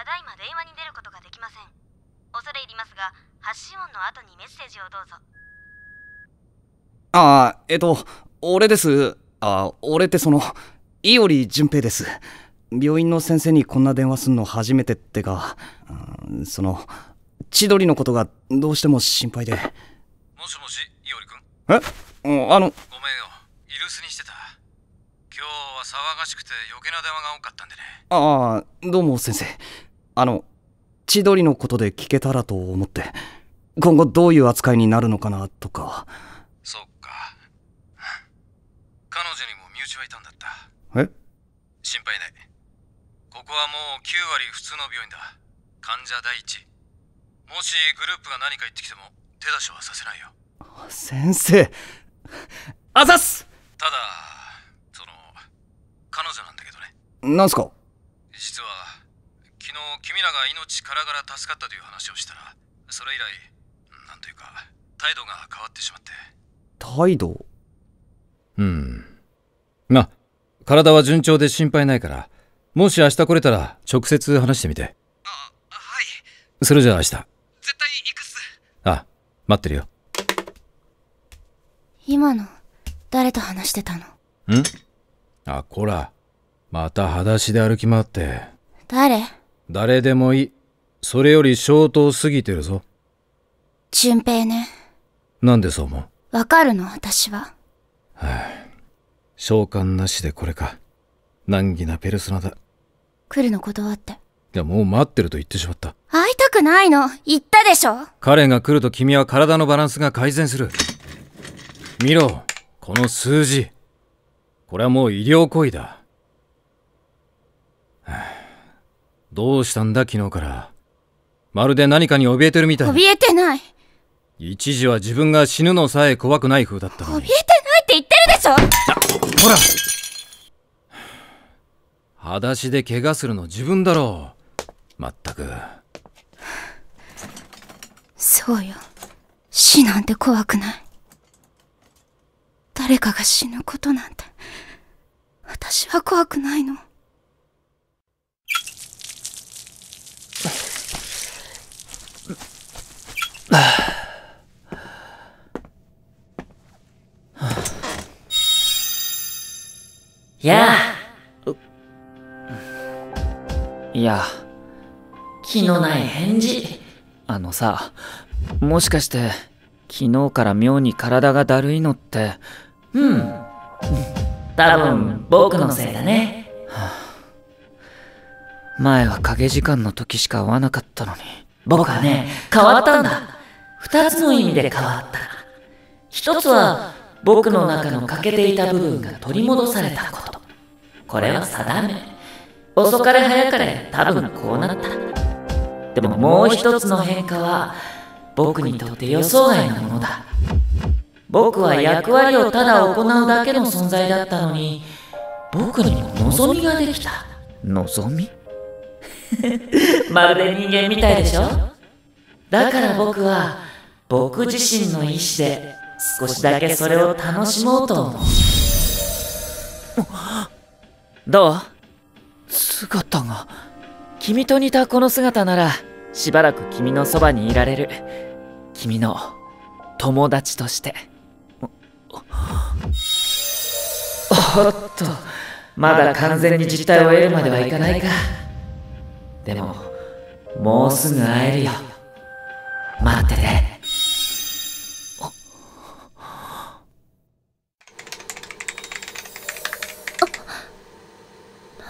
Speaker 17: だいま電話に出ることができません。恐れ入りますが、発信音の後にメッセージをどうぞ。
Speaker 4: 俺です。俺って伊織純平です。病院の先生にこんな電話すんの初めてってか、千鳥のことがどうしても心配で。
Speaker 2: もしもし、伊織くん。
Speaker 4: ごめんよ、
Speaker 2: 居留守にしてた。今日は騒がしくて余計な電話が多かったんでね。
Speaker 4: どうも先生。千鳥のことで聞けたらと思って、今後どういう扱いになるのかなとか。
Speaker 2: そっか。彼女にも身内はいたんだった。心配ない。ここはもう9割普通の病院だ。患者第一。もしグループが何か言ってきても手出しはさせないよ。
Speaker 4: 先生、あざっす。
Speaker 2: ただ彼女なんだけどね。
Speaker 4: なんすか？
Speaker 2: 実は昨日君らが命からがら助かったという話をしたら、それ以来なんというか態度が変わってしまって。
Speaker 4: 態度？
Speaker 18: まあ体は順調で心配ないから、もし明日来れたら直接話してみて。はい。それじゃあ明日。絶対行くっす。待ってるよ。
Speaker 8: 今の誰と話してたの？
Speaker 18: こら、また裸足で歩き回って。誰でもいい。それより消灯過ぎてるぞ。
Speaker 8: 純平ね。
Speaker 18: なんでそう思う？
Speaker 8: わかるの、私は。
Speaker 18: 召喚なしでこれか。難儀なペルソナだ。
Speaker 8: 来るの断って。
Speaker 18: いや、もう待ってると言ってしまった。
Speaker 8: 会いたくないの、言ったでしょ。
Speaker 18: 彼が来ると君は体のバランスが改善する。見ろ、この数字。これはもう医療行為だ。どうしたんだ昨日から。まるで何かに怯えてるみたい。
Speaker 8: 怯えてない。
Speaker 18: 一時は自分が死ぬのさえ怖くない風だったのに。
Speaker 8: 怯えてないって言ってるでしょ。
Speaker 18: ほら、裸足で怪我するの自分だろう。まったく。
Speaker 8: そうよ、死なんて怖くない。誰かが死ぬことなんて私は怖くないの。
Speaker 7: やあ。いや、気のない返事。さ、もしかして昨日から妙に体がだるいのって。
Speaker 17: 多分僕のせいだね。
Speaker 7: 前は掛け時間の時しか会わなかったのに。
Speaker 17: 僕はね、変わったんだ。2つの意味で変わった。一つは僕の中の欠けていた部分が取り戻されたこと。これは定め。遅かれ早かれ多分こうなった。でももう一つの変化は僕にとって予想外のものだ。僕は役割をただ行うだけの存在だったのに、僕にも望みができた。
Speaker 7: 望み
Speaker 17: まるで人間みたいでしょ。だから僕は僕自身の意志で少しだけそれを楽しもうと思う。
Speaker 7: どう？姿が。君と似たこの姿ならしばらく君のそばにいられる。君の友達として。
Speaker 17: おっと、まだ完全に実体を得るまではいかないか。でももうすぐ会えるよ。待ってて。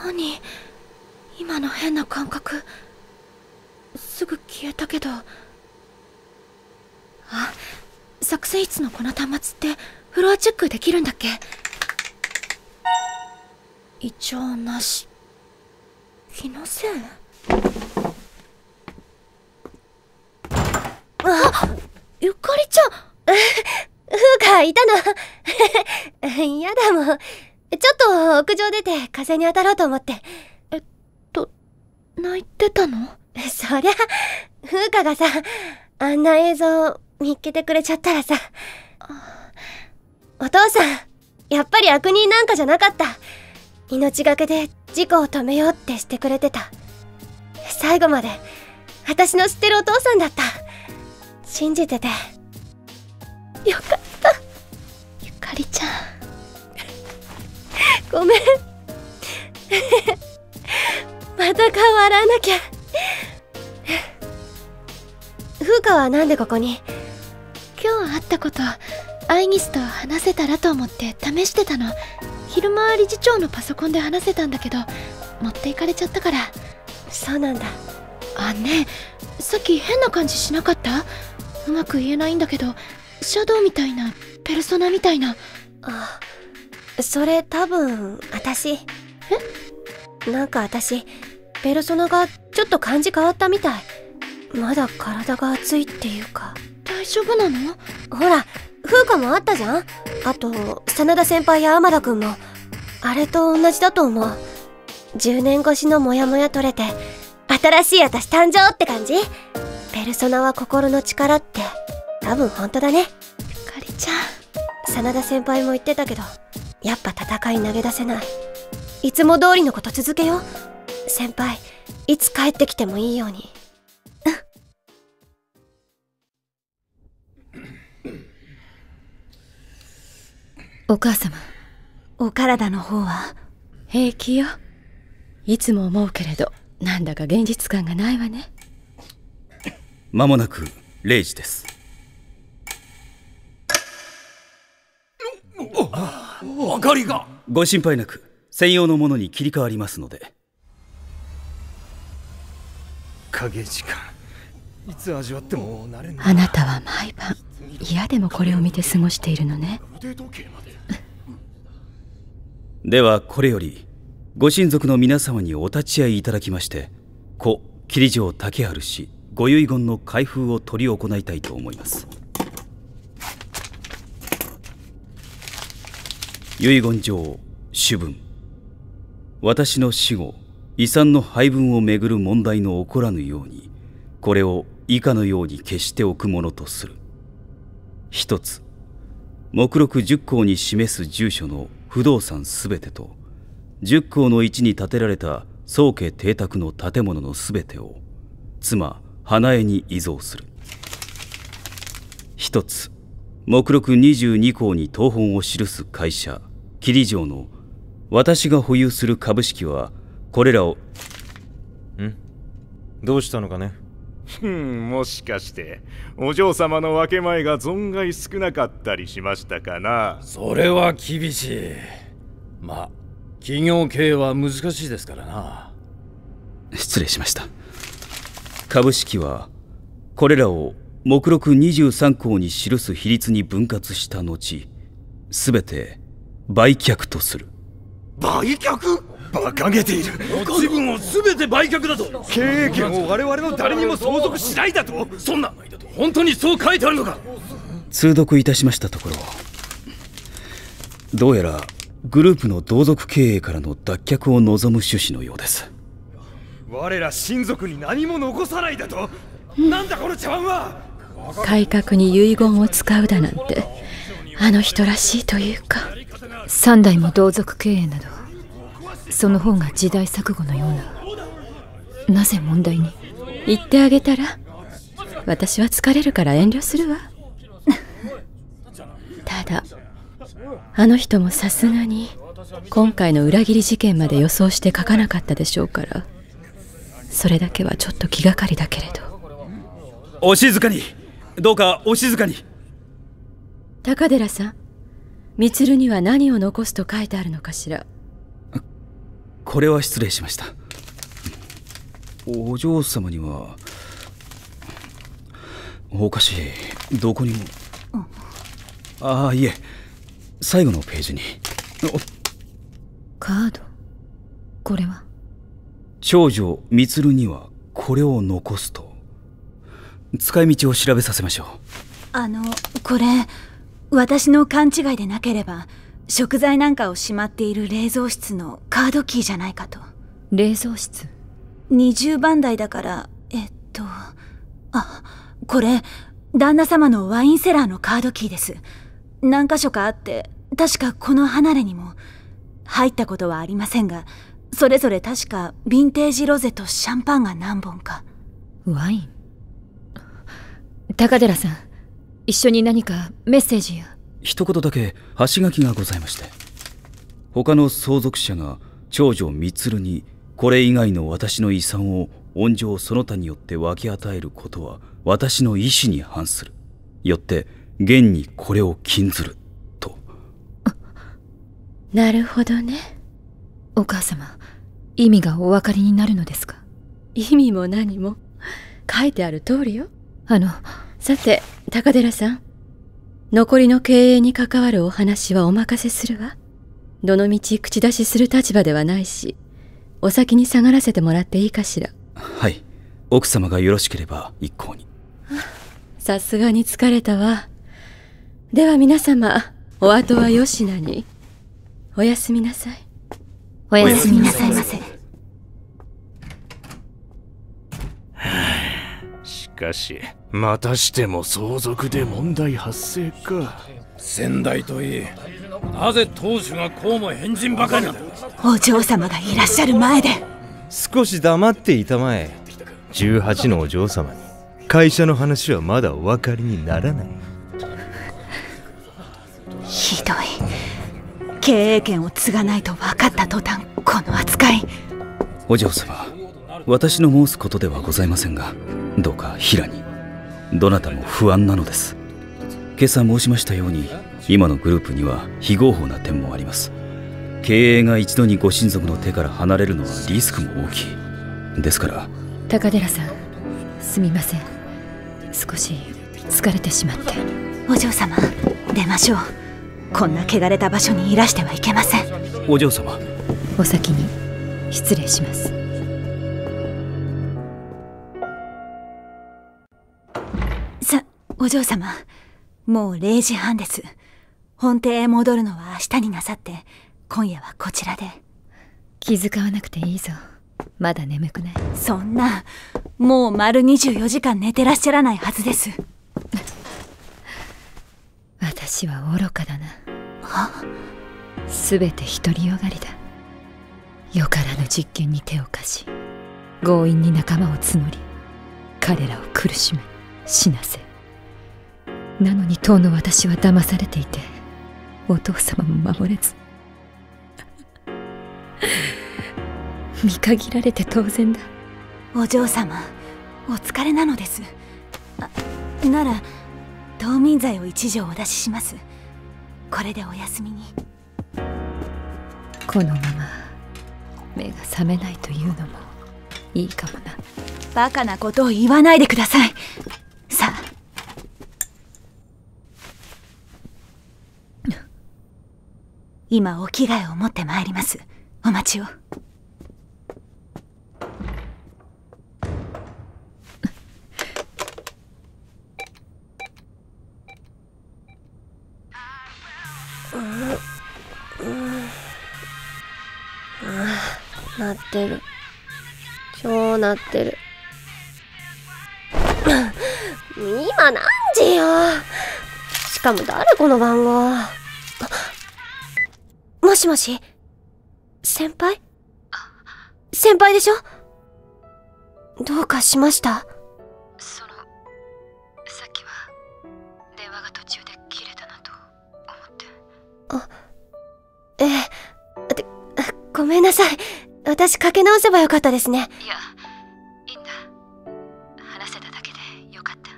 Speaker 1: 何？今の変な感覚。すぐ消えたけど。作成室のこの端末ってフロアチェックできるんだっけ？異常なし。気のせい？ゆかりちゃん。風がいたの。やだもん。ちょっと屋上出て風に当たろうと思って。泣いてたの？そりゃ、風花がさ、あんな映像見っけてくれちゃったらさ。お父さん、やっぱり悪人なんかじゃなかった。命がけで事故を止めようってしてくれてた。最後まで私の知ってるお父さんだった。信じててよかった。ゆかりちゃんごめんまた顔洗わなきゃ。風花はなんでここに？今日会ったことアイギスと話せたらと思って試してたの。昼間理事長のパソコンで話せたんだけど持っていかれちゃったから。そうなんだ。ねえ、さっき変な感じしなかった？うまく言えないんだけど、シャドウみたいな、ペルソナみたいな。それ多分私。なんか私ペルソナがちょっと感じ変わったみたい。まだ体が熱いっていうか。大丈夫なの？ほら、風花もあったじゃん。あと真田先輩や天田くんもあれと同じだと思う。10年越しのモヤモヤ取れて新しい私誕生って感じ。ペルソナは心の力って多分本当だね。ゆかりちゃん。真田先輩も言ってたけど、やっぱ戦い投げ出せない。いつも通りのこと続けよう。先輩、いつ帰ってきてもいいように。
Speaker 14: お母様、
Speaker 8: お体の方は？
Speaker 14: 平気よ。いつも思うけれど、なんだか現実感がないわね。
Speaker 4: 間もなく0時です。明かりが。ご心配なく専用のものに切り替わりますので。
Speaker 11: 影時間いつ味わっても慣れない。
Speaker 14: あなたは毎晩嫌でもこれを見て過ごしているのね。
Speaker 4: ではこれよりご親族の皆様にお立ち会いいただきまして、故桐城竹春氏ご遺言の開封を執り行いたいと思います。遺言状主文。私の死後遺産の配分をめぐる問題の起こらぬように、これを以下のように消しておくものとする。一つ、目録10項に示す住所の不動産すべてと、10項の位置に建てられた宗家邸宅の建物のすべてを妻花江に遺贈する。一つ、目録22項に謄本を記す会社桐城の私が保有する株式はこれらを。
Speaker 10: どうしたのかね。
Speaker 12: もしかしてお嬢様の分け前が存外少なかったりしましたかな。
Speaker 18: それは厳しい。まあ企業経営は難しいですからな。
Speaker 4: 失礼しました。株式はこれらを目録23項に記す比率に分割した後、すべて売却とする。
Speaker 11: 売却？馬鹿げている。
Speaker 18: 持ち分を全て売却だと。
Speaker 11: 経営権を我々の誰にも相続しないだと。
Speaker 18: そんな本当にそう書いてあるのか。
Speaker 4: 通読いたしましたところ、どうやらグループの同族経営からの脱却を望む趣旨のようです。
Speaker 11: 我ら親族に何も残さないだと。なんだこの茶碗は。
Speaker 14: 改革に遺言を使うだなんてあの人らしいというか。
Speaker 6: 3代も同族経営など、その方が時代錯誤のような。なぜ問題に。
Speaker 14: 言ってあげたら。私は疲れるから遠慮するわ。ただあの人もさすがに今回の裏切り事件まで予想して書かなかったでしょうから、それだけはちょっと気がかりだけれど。
Speaker 4: お静かに、どうかお静かに。
Speaker 14: 高寺さん、充には何を残すと書いてあるのかしら。
Speaker 4: これは失礼しました。お嬢様にはおかしい、どこにも。ああ、いえ、最後のページに。
Speaker 6: カード。これは
Speaker 4: 長女充にはこれを残すと。使い道を調べさせましょう。
Speaker 8: これ私の勘違いでなければ食材なんかをしまっている冷蔵室のカードキーじゃないかと。
Speaker 6: 冷蔵室
Speaker 8: 20番台だから、これ旦那様のワインセラーのカードキーです。何箇所かあって、確かこの離れにも。入ったことはありませんが、それぞれ確かヴィンテージロゼとシャンパンが何本か。
Speaker 6: ワイン。高寺さん、一緒に何かメッセージや。
Speaker 4: 一言だけ箸書きがございまして、他の相続者が長女充にこれ以外の私の遺産を恩情その他によって分け与えることは私の意思に反する。よって現にこれを禁ずると。
Speaker 14: なるほどね。
Speaker 6: お母様、意味がお分かりになるのですか。
Speaker 14: 意味も何も書いてある通りよ。さて高寺さん、残りの経営に関わるお話はお任せするわ。どのみち口出しする立場ではないし、お先に下がらせてもらっていいかしら。
Speaker 4: はい、奥様がよろしければ一向に。
Speaker 14: さすがに疲れたわ。では皆様、お後はよしなに。おやすみなさい。
Speaker 8: おやすみなさいませ。
Speaker 12: しかしまたしても相続で問題発生か。
Speaker 18: 先代といい、なぜ当主がこうも変人ばかりなんだ。
Speaker 8: お嬢様がいらっしゃる前で。
Speaker 15: 少し黙っていたまえ。18のお嬢様に会社の話はまだお分かりにならない。
Speaker 8: ひどい。経営権を継がないと分かった途端、この扱い。
Speaker 4: お嬢様、私の申すことではございませんが、どうか平に。どなたも不安なのです。今朝申しましたように、今のグループには非合法な点もあります。経営が一度にご親族の手から離れるのはリスクも大きいですから。
Speaker 6: 高寺さん、すみません。少し疲れてしまって。
Speaker 8: お嬢様、出ましょう。こんな汚れた場所にいらしてはいけません。
Speaker 4: お嬢様、
Speaker 6: お先に失礼します。
Speaker 8: お嬢様、もう0時半です。本邸へ戻るのは明日になさって、今夜はこちらで。
Speaker 6: 気遣わなくていいぞ。まだ眠くない？
Speaker 8: そんな、もう丸24時間寝てらっしゃらないはずです。
Speaker 6: 私は愚かだな。すべて独りよがりだ。よからぬ実験に手を貸し、強引に仲間を募り、彼らを苦しめ死なせ、なのに当の私は騙されていて、お父様も守れず見限られて当然だ。
Speaker 8: お嬢様、お疲れなのです。なら冬眠剤を一錠お出しします。これでお休みに。
Speaker 6: このまま目が覚めないというのもいいかもな。
Speaker 8: バカなことを言わないでください。さあ、今お着替えを持ってまいります。お待ちを。
Speaker 1: 鳴ってる。超鳴ってる。今何時よ。しかも誰この番号。もしもし、先輩？先輩でしょ？どうかしました？
Speaker 6: さっきは電話が途中で切れたなと思って。
Speaker 1: ごめんなさい。私かけ直せばよかったですね。
Speaker 6: いや、いいんだ。話せただけでよかった。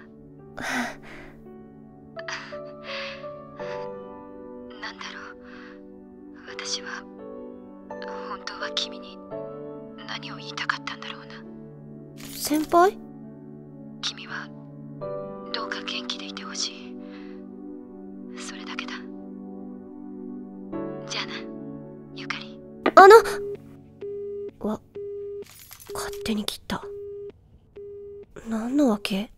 Speaker 6: なんだろう、私は本当は君に何を言いたかったんだろうな。
Speaker 1: 先輩？
Speaker 6: 君はどうか元気でいてほしい。それだけだ。じゃあな、ゆかり。
Speaker 1: 勝手に切った。何のわけ？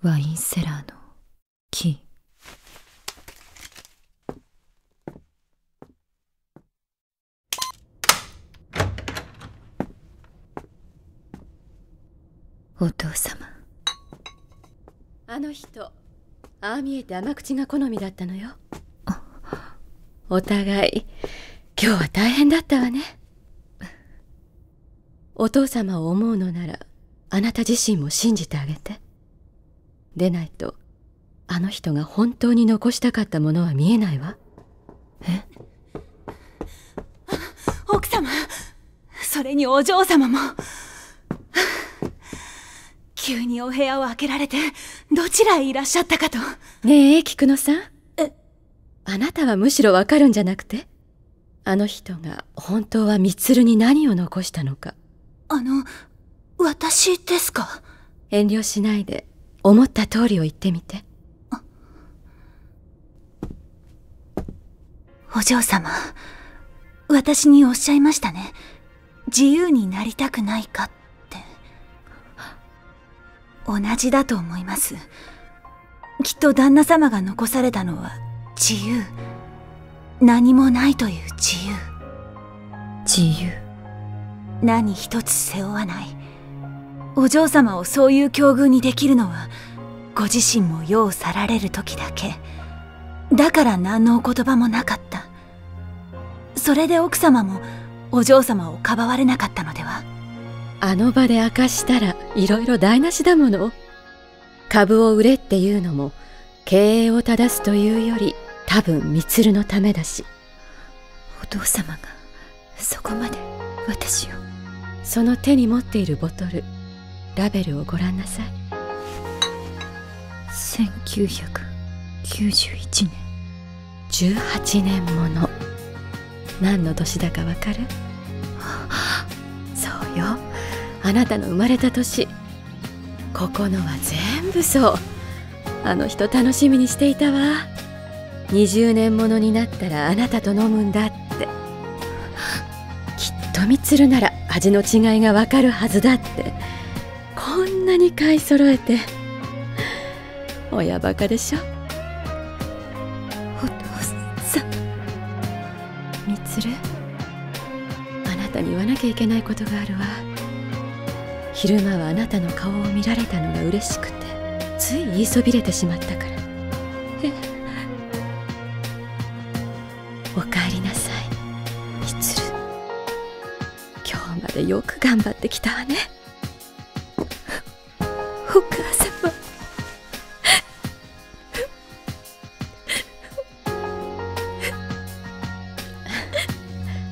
Speaker 6: ワインセラーのキー。お父様。
Speaker 14: あの人、ああ見えて甘口が好みだったのよ。お互い今日は大変だったわね。お父様を思うのならあなた自身も信じてあげて。でないとあの人が本当に残したかったものは見えないわ。
Speaker 8: 奥様、それにお嬢様も。急にお部屋を開けられてどちらへいらっしゃったかと。
Speaker 14: ねえ菊野さん、あなたはむしろわかるんじゃなくて、あの人が本当は充に何を残したのか。
Speaker 8: 私ですか？
Speaker 14: 遠慮しないで思った通りを言ってみて。
Speaker 8: お嬢様、私におっしゃいましたね。自由になりたくないかって。同じだと思います。きっと旦那様が残されたのは自由。何もないという自由。
Speaker 6: 自由。
Speaker 8: 何一つ背負わない。お嬢様をそういう境遇にできるのはご自身も世を去られる時だけ。だから何のお言葉もなかった。それで奥様もお嬢様をかばわれなかったのでは。
Speaker 14: あの場で明かしたらいろいろ台無しだもの。株を売れっていうのも経営を正すというより多分充のためだし。
Speaker 6: お父様がそこまで私を。
Speaker 14: その手に持っているボトル、ラベルをご覧なさい。1991年。18年もの。何の年だかわかる？そうよ、あなたの生まれた年。ここのは全部そう。あの人楽しみにしていたわ。20年ものになったらあなたと飲むんだって。きっとみつるなら味の違いがわかるはずだって。こんなに買い揃えて。親バカでしょ。お父さん。みつる、あなたに言わなきゃいけないことがあるわ。昼間はあなたの顔を見られたのが嬉しくて、つい言いそびれてしまったから。おかえりなさい、みつる。今日までよく頑張ってきたわね。お母様。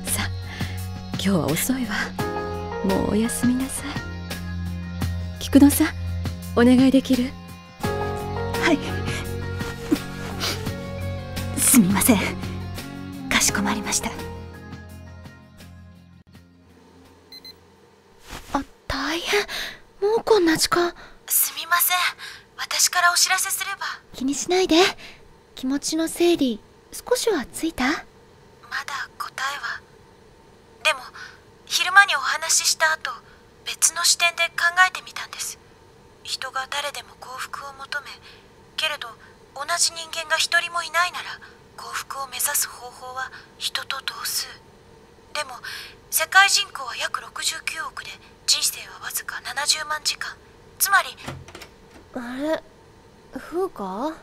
Speaker 14: さあ、今日は遅いわ。もうおやすみなさい。菊野さん、お願いできる？
Speaker 8: はい。すみません。かしこまりました。
Speaker 3: 大変。もうこんな時間。
Speaker 8: すみません。私からお知らせすれば。
Speaker 3: 気にしないで。気持ちの整理、少しはついた？
Speaker 8: まだ答えは。でも、昼間にお話しした後、別の視点で考えてみたんです。人が誰でも幸福を求め、けれど同じ人間が一人もいないなら、幸福を目指す方法は人と同数。でも世界人口は約69億で、人生はわずか70万時間。つまり。
Speaker 1: あれ、フーか？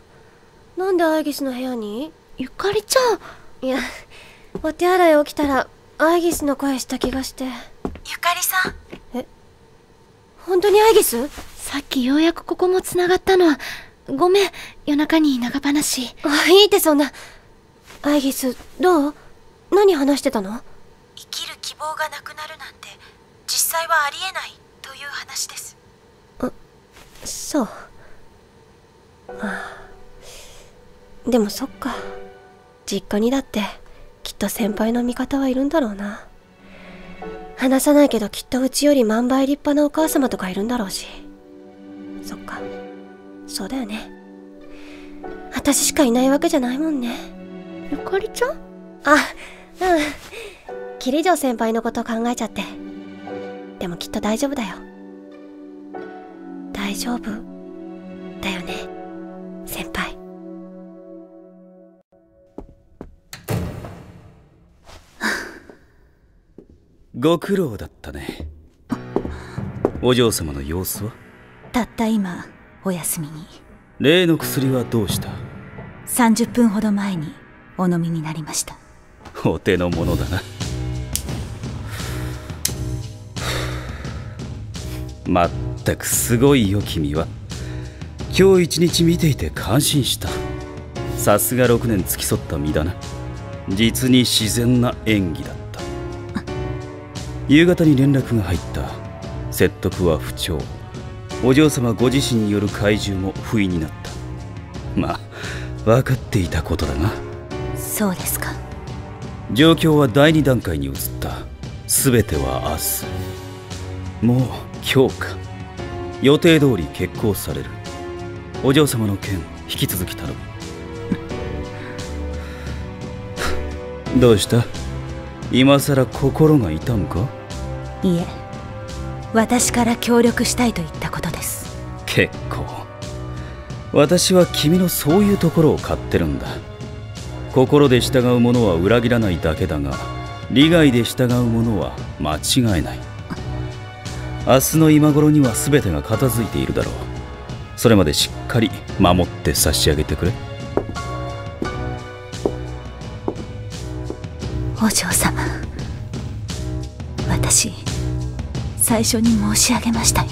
Speaker 1: なんでアイギスの部屋に？
Speaker 3: ゆかりちゃん。
Speaker 1: いや、お手洗い起きたらアイギスの声した気がして。
Speaker 8: ゆかりさん。
Speaker 1: え、本当にアイギス？
Speaker 3: さっきようやくここもつながったの。ごめん、夜中に長話。
Speaker 1: いいってそんな。アイギス、どう？何話してたの？
Speaker 8: 生きる希望がなくなるなんて実際はありえないという話です。
Speaker 1: そう。でもそっか。実家にだってきっと先輩の味方はいるんだろうな。話さないけどきっとうちより万倍立派なお母様とかいるんだろうし。そっか、そうだよね。私しかいないわけじゃないもんね。
Speaker 3: ゆかりちゃん？
Speaker 1: 桐城先輩のこと考えちゃって。でもきっと大丈夫だよ。大丈夫だよね、先輩。
Speaker 4: ご苦労だったね。お嬢様の様子は？
Speaker 8: たった今お休みに。
Speaker 4: 例の薬はどうした
Speaker 8: ？30分ほど前にお飲みになりました。
Speaker 4: お手の物だな。まったくすごいよ君は。今日一日見ていて感心した。さすが6年付き添った身だな。実に自然な演技だった。夕方に連絡が入った。説得は不調。お嬢様ご自身による懐柔も不意になった。まあ分かっていたことだが。
Speaker 8: そうですか。
Speaker 4: 状況は第2段階に移った。全ては明日。もう今日か。予定通り決行される。お嬢様の件引き続き頼む。どうした？今さら心が痛むか？
Speaker 8: いえ、私から協力したいと言ったことです。
Speaker 4: 結構。私は君のそういうところを買ってるんだ。心で従う者は裏切らないだけだが、利害で従う者は間違えない。明日の今頃には全てが片付いているだろう。それまでしっかり守って差し上げてくれ。
Speaker 8: お嬢様、私最初に申し上げましたよ。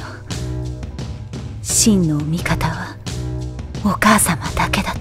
Speaker 8: 真の味方はお母様だけだと。